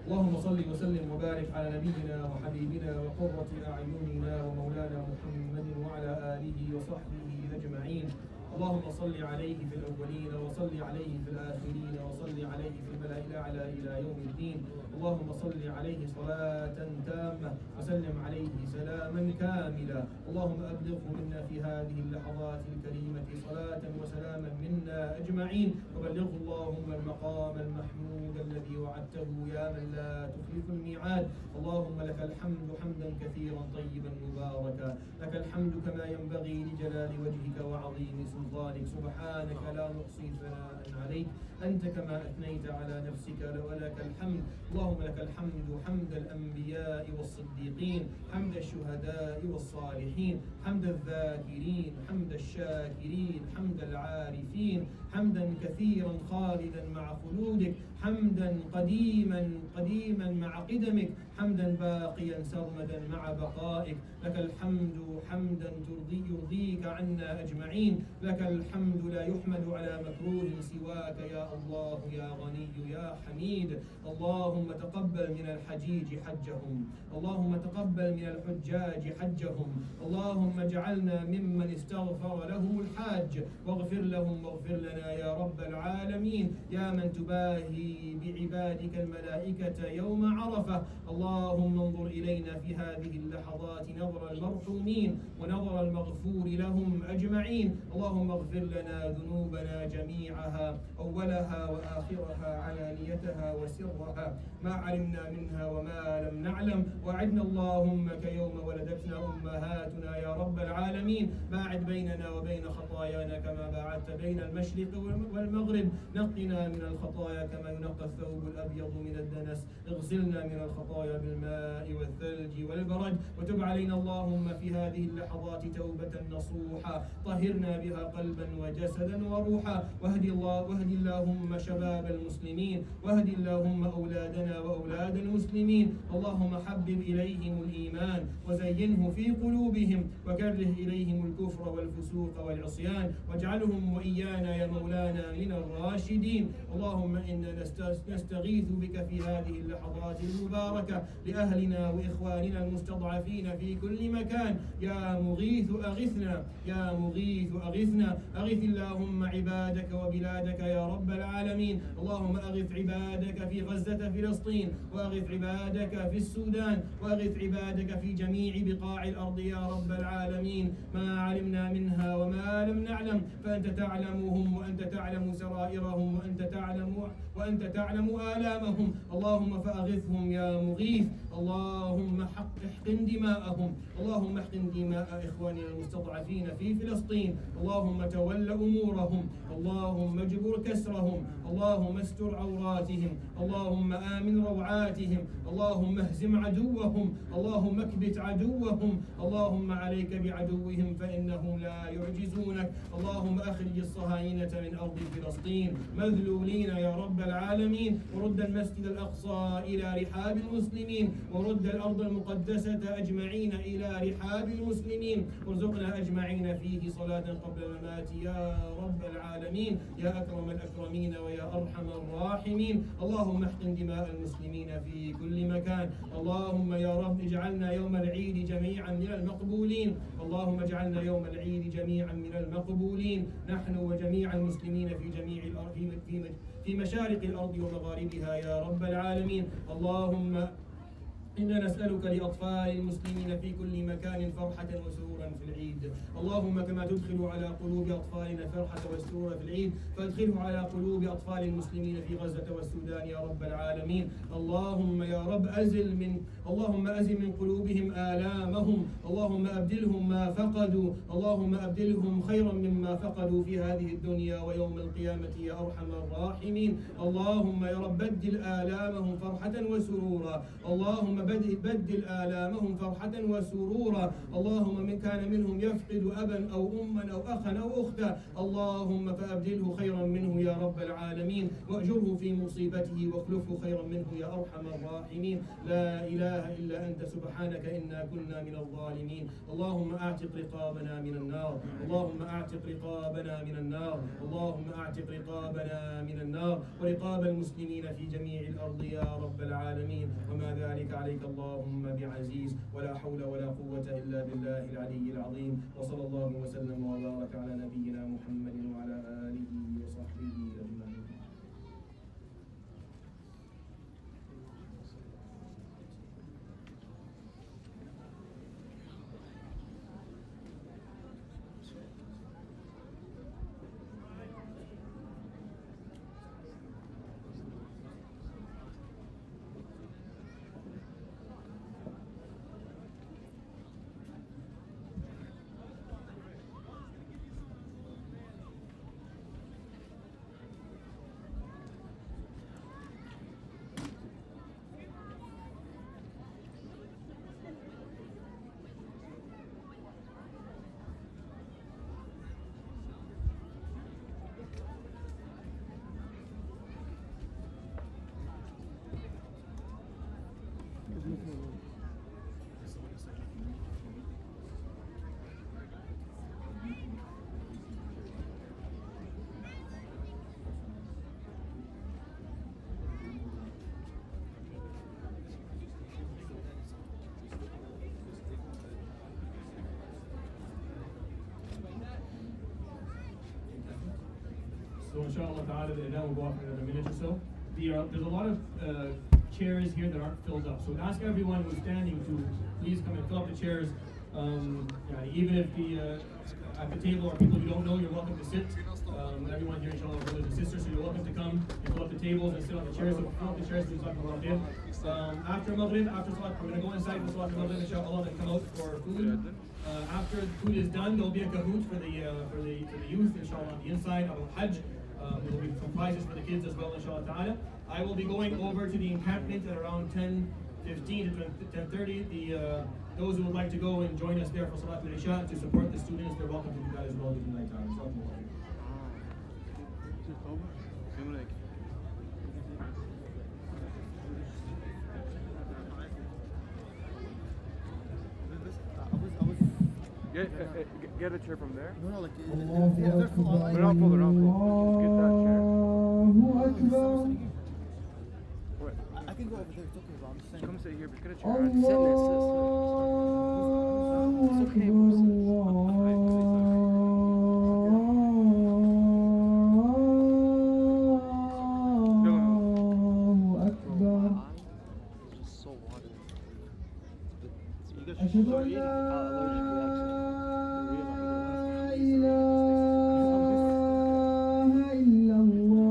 اللهم صل وسلم وبارك على نبينا وحبيبنا وقرة أعيننا ومولانا محمد وعلى آله وصحبه أجمعين. اللهم صل عليه في الأولين وصل عليه في الآخرين وصل عليه في الملأ الأعلى إلى يوم الدين. اللهم صل عليه صلاة تامة وسلم عليه سلاما كاملا. اللهم أبلغه منا في هذه اللحظات الكريمة صلاة وسلاما منا أجمعين، وبلغه اللهم المقام المحمود الذي وعدته يا من لا تخلف الميعاد. اللهم لك الحمد حمدا كثيرا طيبا مباركا، لك الحمد كما ينبغي لجلال وجهك وعظيم سلطانك. سبحانك لا نحصي ثناء عليك، أنت كما أثنيت على نفسك، ولك الحمد. اللهم لك الحمد حمد الأنبياء والصديقين، حمد الشهداء والصالحين، حمد الذاكرين، حمد الشاكرين، حمد العارفين، حمدا كثيرا خالدا مع خلودك، حمدا قديما مع قدمك، حمدا باقيا سرمدا مع بقائك. لك الحمد حمدا يرضيك عنا أجمعين، لك الحمد لا يحمد على مكروه سواك يا الله يا غني يا حميد. اللهم تقبل من الحجيج حجهم، اللهم تقبل من الحجاج حجهم، اللهم اجعلنا ممن استغفر لهم الحاج، واغفر لهم واغفر لنا يا رب العالمين. يا من تباهي بعبادك الملائكة يوم عرفة، اللهم انظر إلينا في هذه اللحظات نظر المرحومين ونظر المغفور لهم أجمعين. اللهم اغفر لنا ذنوبنا جميعها، أولها وآخرها، علانيتها وسرها، ما علمنا منها وما لم نعلم. وعدنا اللهم كيوم ولدتنا أمهاتنا يا رب العالمين. باعد بيننا وبين خطايانا كما باعدت بين المشرق والمغرب. نقنا من الخطايا كما ينقى الثوب الأبيض من الدنس. اغسلنا من الخطايا بالماء والثلج والبرد، وتب علينا اللهم في هذه اللحظات توبة نصوحا، طهرنا بها قلبا وجسدا وروحا. واهد اللهم شباب المسلمين، واهد اللهم أولادنا وأولاد المسلمين. اللهم حبب إليهم الإيمان وزينه في قلوبهم، وكره إليهم الكفر والفسوق والعصيان، واجعلهم وإيانا يا مولانا من الراشدين. اللهم إنا نستغيث بك في هذه اللحظات المباركة لأهلنا وإخواننا المستضعفين في كل مكان. يا مغيث أغثنا، يا مغيث أغثنا. أغث اللهم عبادك وبلادك يا رب العالمين. اللهم أغث عبادك في غزة فلسطين، وأغث عبادك في السودان، وأغث عبادك في جميع بقاع الأرض يا رب العالمين، ما علمنا منها وما لم نعلم، فأنت تعلمهم وأنت تعلم سرائرهم وأنت تعلم آلامهم. اللهم فأغثهم يا مغيث. اللهم احقن دماءهم، اللهم احقن دماء إخواننا المستضعفين في فلسطين. اللهم تول أمورهم، اللهم اجبر كسرهم، اللهم استر عوراتهم، اللهم آمن روعاتهم، اللهم اهزم عدوهم، اللهم اكبت عدوهم، اللهم عليك بعدوهم فإنهم لا يعجزونك. اللهم أخرج الصهاينة من أرض فلسطين مذلولين يا رب العالمين، ورد المسجد الأقصى إلى رحاب المسلمين، ورد الأرض المقدسة أجمعين إلى رحاب المسلمين، وارزقنا أجمعين فيه صلاة قبل الممات يا رب العالمين، يا أكرم الأكرمين ويا أرحم الراحمين. اللهم احقن دماء المسلمين في كل مكان. اللهم يا رب اجعلنا يوم العيد جميعا من المقبولين، اللهم اجعلنا يوم العيد جميعا من المقبولين، نحن وجميع المسلمين في جميع الأرض، في مشارق الأرض ومغاربها يا رب العالمين. إنا نسألك لأطفال المسلمين في كل مكان فرحة وسرورا في العيد. اللهم كما تدخل على قلوب أطفالنا فرحة والسرور في العيد فادخله على قلوب أطفال المسلمين في غزة والسودان يا رب العالمين. اللهم يا رب أزل من قلوبهم آلامهم. اللهم أبدلهم ما فقدوا. اللهم أبدلهم خيرا مما فقدوا في هذه الدنيا ويوم القيامة يا أرحم الراحمين. اللهم يا رب بدل آلامهم فرحة وسرورا. اللهم بدل آلامهم فرحة وسرورا. اللهم من كان منهم يفقد أبا أو أما أو أخا أو أختا اللهم فأبدله خيرا منه يا رب العالمين وأجره في مصيبته واخلفه خيرا منه يا أرحم الراحمين. لا إله إلا أنت سبحانك إنا كنا من الظالمين. اللهم أعتق رقابنا من النار. اللهم أعتق رقابنا من النار. اللهم أعتق رقابنا من النار ورقاب المسلمين في جميع الأرض يا رب العالمين. وما ذلك عليك اللهم بعزيز ولا حول ولا قوة إلا بالله العلي العظيم. وصلى الله وسلم وبارك على نبينا محمد وعلى آله وصحبه أجمعين. So inshallah ta'ala, the adhan will go off in another minute or so. There's a lot of chairs here that aren't filled up. So ask everyone who's standing to please come and fill up the chairs. Even if at the table are people you don't know, you're welcome to sit. Everyone here, inshallah, brothers and sisters, so you're welcome to come and fill up the tables and sit on the chairs. So fill up the chairs, please, after Maghrib, after Salat, we're going to go inside for Salat Maghrib, inshallah, and come out for food. After food is done, there'll be a cahoot for the youth, inshallah, on the inside, about Hajj. There will be some prizes for the kids as well, inshallah ta'ala. I will be going over to the encampment at around 10:15 to 10:30. Those who would like to go and join us there for Salat al-Isha to support the students, they're welcome to do that as well during night time. Get a chair from there. No, like they're full on. They're not full. Just get that chair. What? I can go over there. It's okay, bro. I'm just saying. Come sit here, but get a chair. Sit there. It's okay. It's so watery. أشهد أن لا إله إلا الله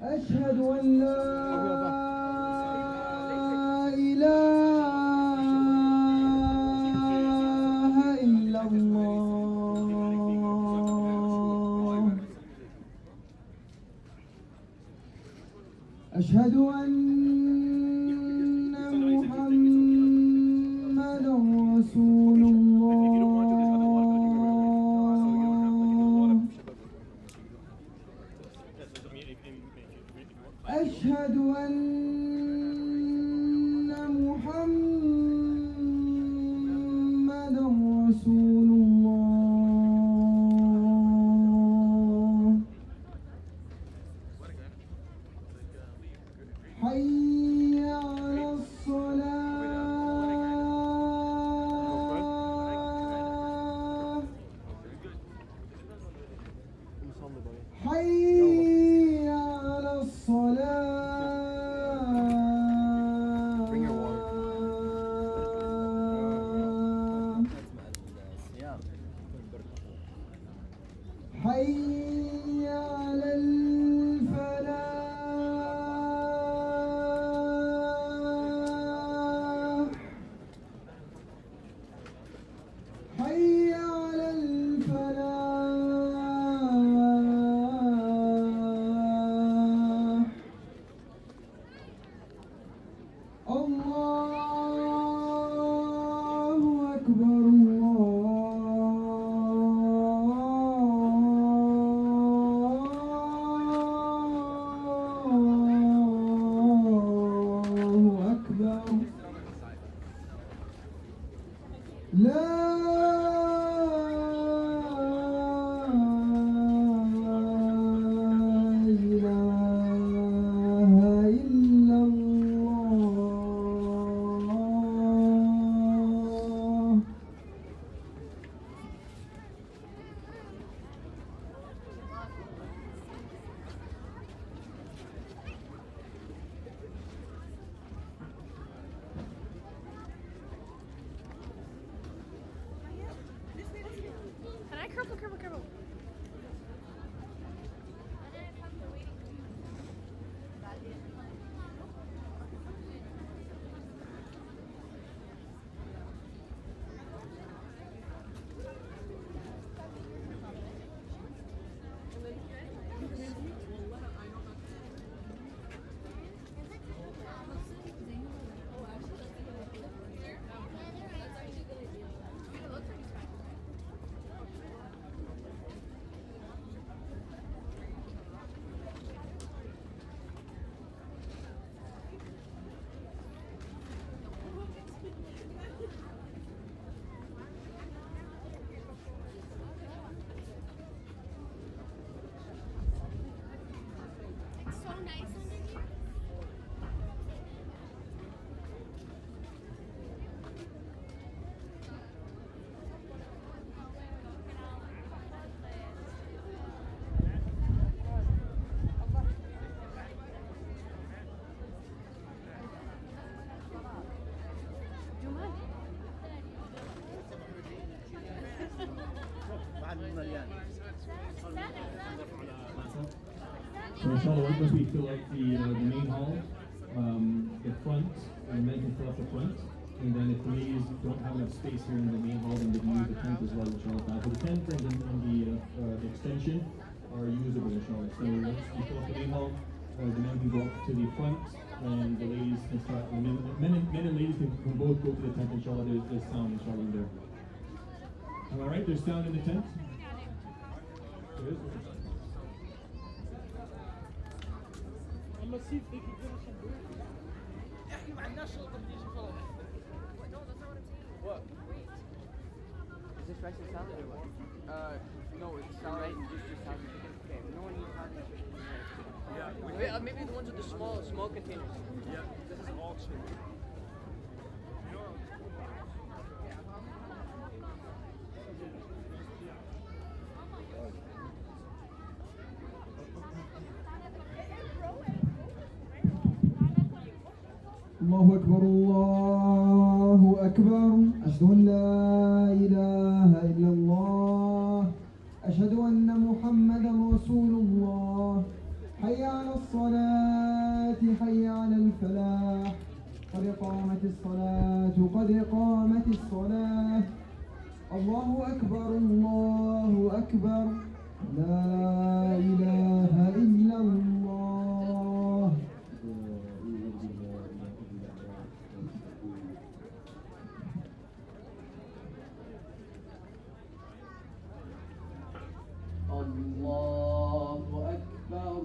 أشهد أن لا إله إلا الله أشهد أن محمدا رسول الله أشهد أن محمدا رسول الله حي على الصلاة حي Careful. So inshallah, once we fill out the main hall, the front, and then can fill up the front. And then if ladies don't have enough space here in the main hall, then they can use the tent as well, inshallah. So the tent and the extension are usable, inshallah. So once we fill up the main hall, the men can go up to the front, and the ladies can start, the men and ladies can both go to the tent, inshallah. There's sound, inshallah, in there. Am I right? There's sound in the tent? There is? I'm gonna see if they can give us some beer. Yeah, you might not show them these fellow. No, that's not what I'm saying. What? Wait. Is this rice and salad or what? No, it's salad and just salad. Okay, no one needs salad. Yeah. Wait, maybe the ones with the small containers. Yeah, this is all chicken. الله أكبر الله أكبر أشهد أن لا إله إلا الله أشهد أن محمدا رسول الله حي على الصلاة حي على الفلاح قد قامت الصلاة قد قامت الصلاة الله أكبر لا إله إلا الله الله أكبر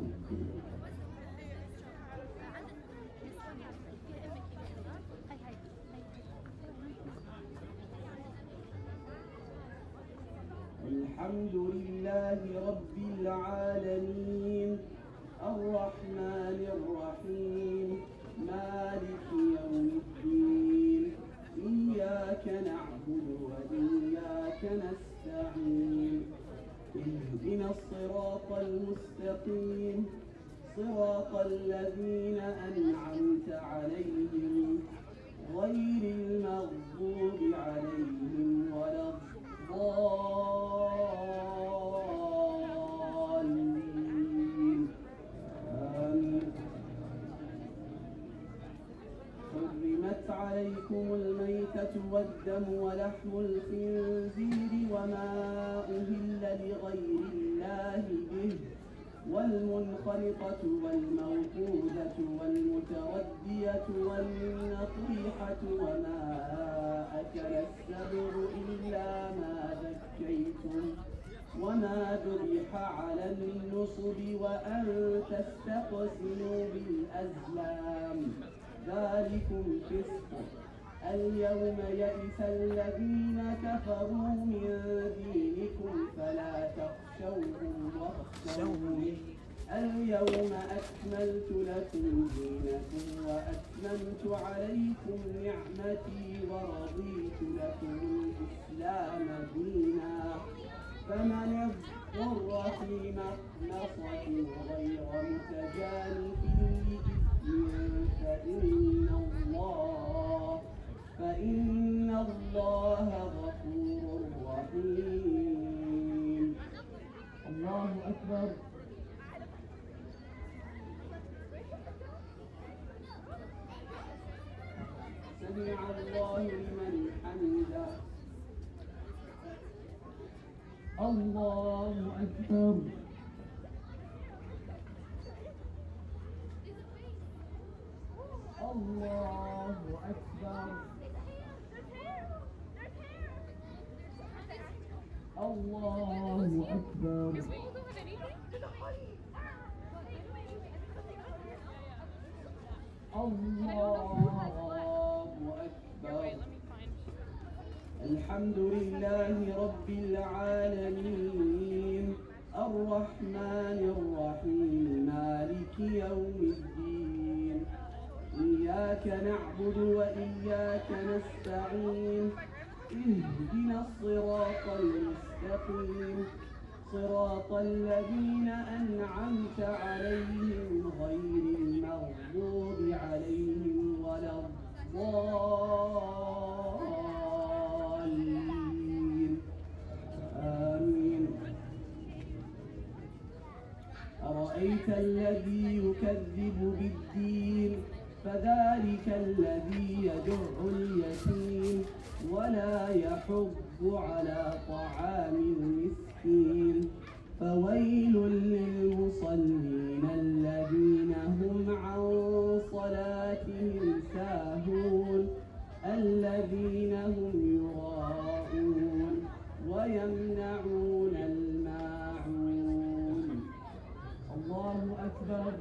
الحمد لله رب العالمين الرحمن الرحيم مالك يوم الدين إياك نعبد وإياك نستعين اهدنا الصراط المستقيم صراط الذين أنعمت عليهم غير المغضوب عليهم ولا الضالين آمين حرمت عليكم الميتة والدم ولحم الخنزير وما أهل لغير الله به والمنخنقة والموقوذة والمتردية والنطيحة وما أكل السبع إلا ما ذكيتم وما ذبح على النصب وأن تستقسموا بالأزلام ذلكم فسق اليوم يئس الذين كفروا من دينكم فلا تخشوهم واخشوني اليوم أكملت لكم دينكم وأتممت عليكم نعمتي ورضيت لكم الإسلام دينا فمن اضطر في مخمصة غير متجانف لإثم فإن الله غفور رحيم. الله أكبر. سمع الله لمن حمده. الله أكبر. الله أكبر. الله أكبر. الله أكبر. الحمد لله رب العالمين الرحمن الرحيم مالك يوم الدين إياك نعبد وإياك نستعين اهدنا الصراط المستقيم صراط الذين أنعمت عليهم غير المغضوب عليهم ولا الضالين آمين. أرأيت الذي يكذب بالدين فذلك الذي يدع اليتيم ولا يحض على طعام المسكين فويل للمصلين الذين هم عن صلاتهم ساهون الذين هم يراءون ويمنعون الماعون. الله أكبر.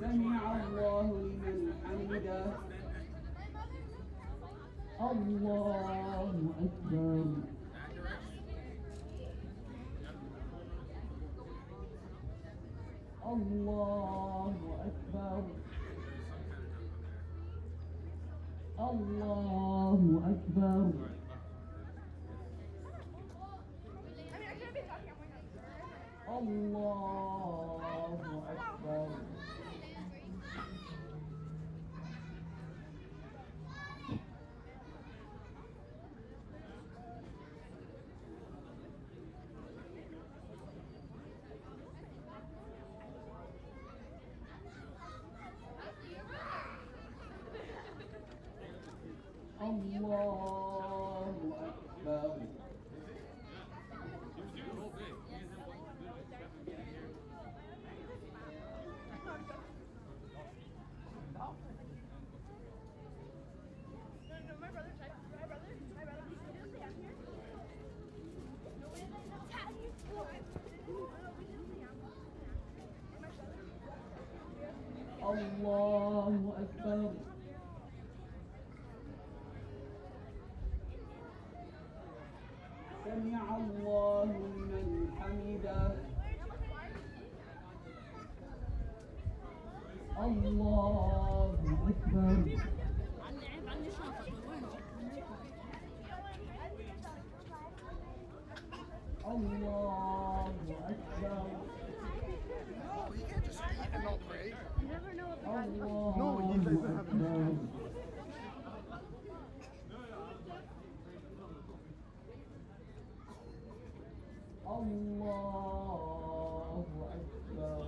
سمع الله لمن حمده. الله أكبر. الله أكبر. الله أكبر. الله أكبر. الله أكبر. الله أكبر. سمع الله لمن حمده. الله أكبر. الله أكبر. No, you guys don't have أكبر. الله أكبر.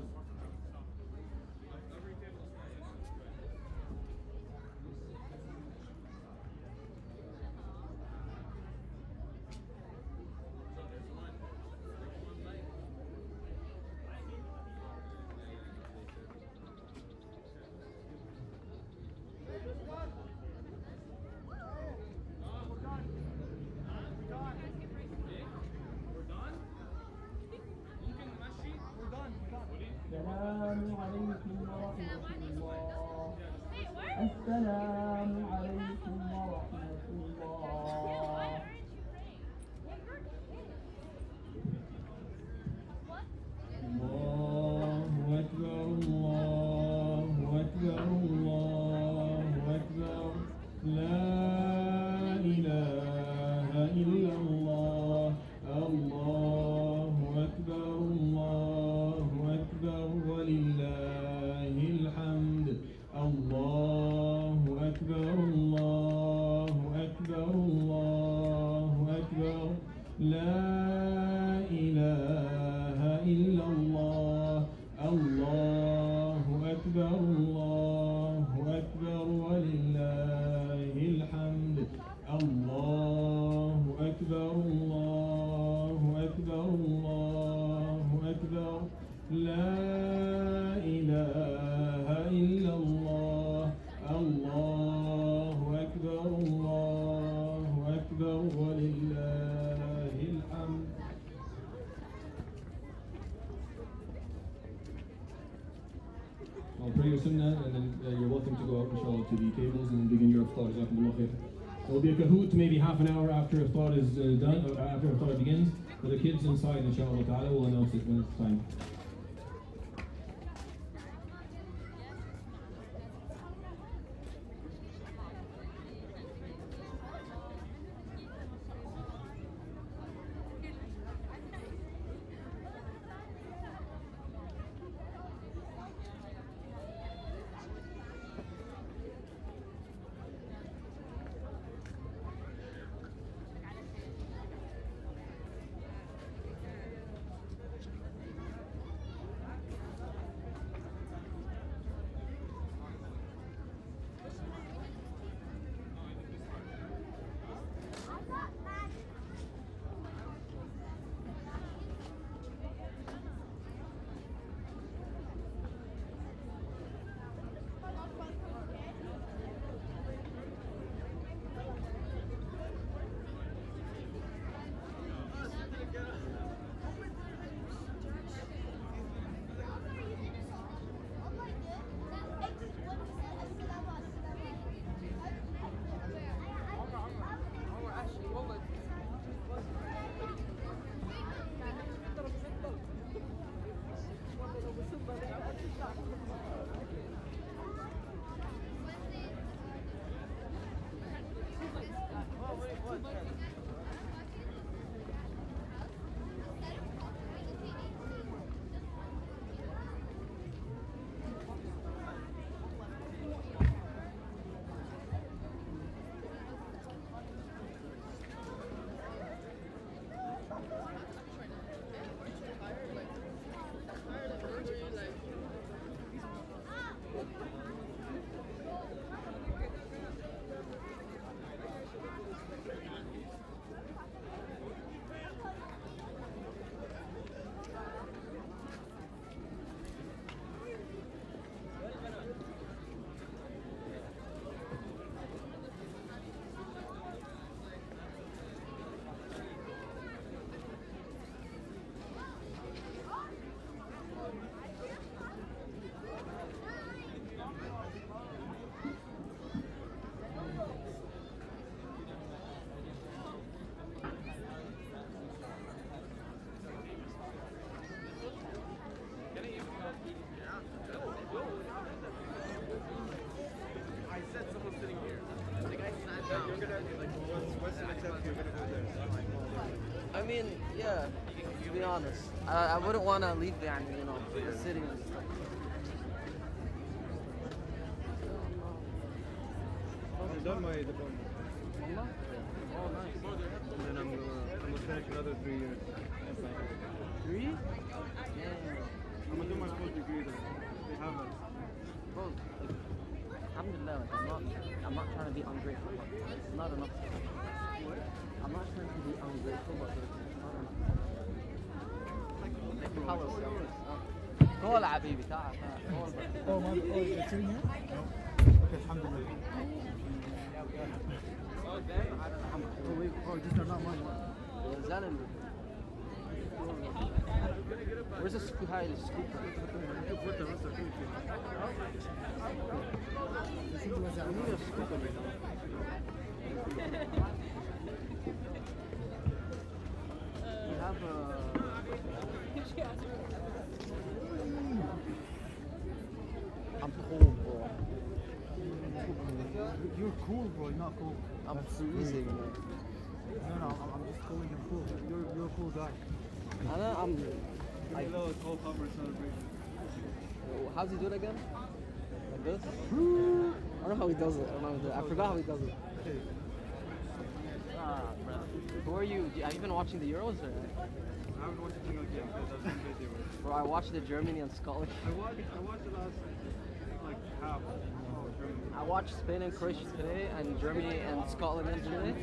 عليكم ورحمة الله. السلام عليكم ورحمة الله. الله أكبر الله أكبر الله أكبر لا إله إلا الله الله أكبر ولله الحمد الله أكبر الله أكبر لا إله إلا الله الله أكبر ولله الحمد الله أكبر لا إله إلا الله الله أكبر ولله الحمد. I'll pray your sunnah and then you're welcome to go out inshallah to the tables and begin your iftar. Jazakumullah khair. There will be a kahoot maybe half an hour after iftar is done, or after iftar begins. For the kids inside inshallah ta'ala will announce it when it's time. I mean, yeah, to be honest. I wouldn't want to leave the city and stuff. I've done my diploma. Wallah? Oh, nice. And then I'm gonna finish another 3 years. 3? Yeah. I'm gonna do my full degree though. They have it. Bro, alhamdulillah, I'm not trying to be ungrateful, but it's not enough. I'm not trying to be ungrateful, but it's not enough. خلص يا قول حبيبي تعال قول Oh, my, it's in here? Okay, alhamdulillah. Oh, wait, oh, these are not mine. زلمة Where's the scoop? How is the scoop? We need a scoop in it. We have I'm cold, bro. You're cool, bro. You're not cool. I'm freezing, man. No, I'm just calling you cool. You're a cool guy. I'm Like, little cold pumper celebration. how's he do it again? Like this? I don't know how he does it. I forgot how he does it. Ah, bro. Who are you? Have you been watching the Euros or? I haven't watched a single game because I've been busy with it. Bro, I watched the Germany and Scotland. I watched the last, like, half of Germany. I watched Spain and Croatia today and Germany and Scotland yesterday.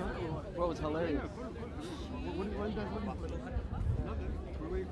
Bro, it was hilarious. What are you guys looking for? Nothing. We're waiting for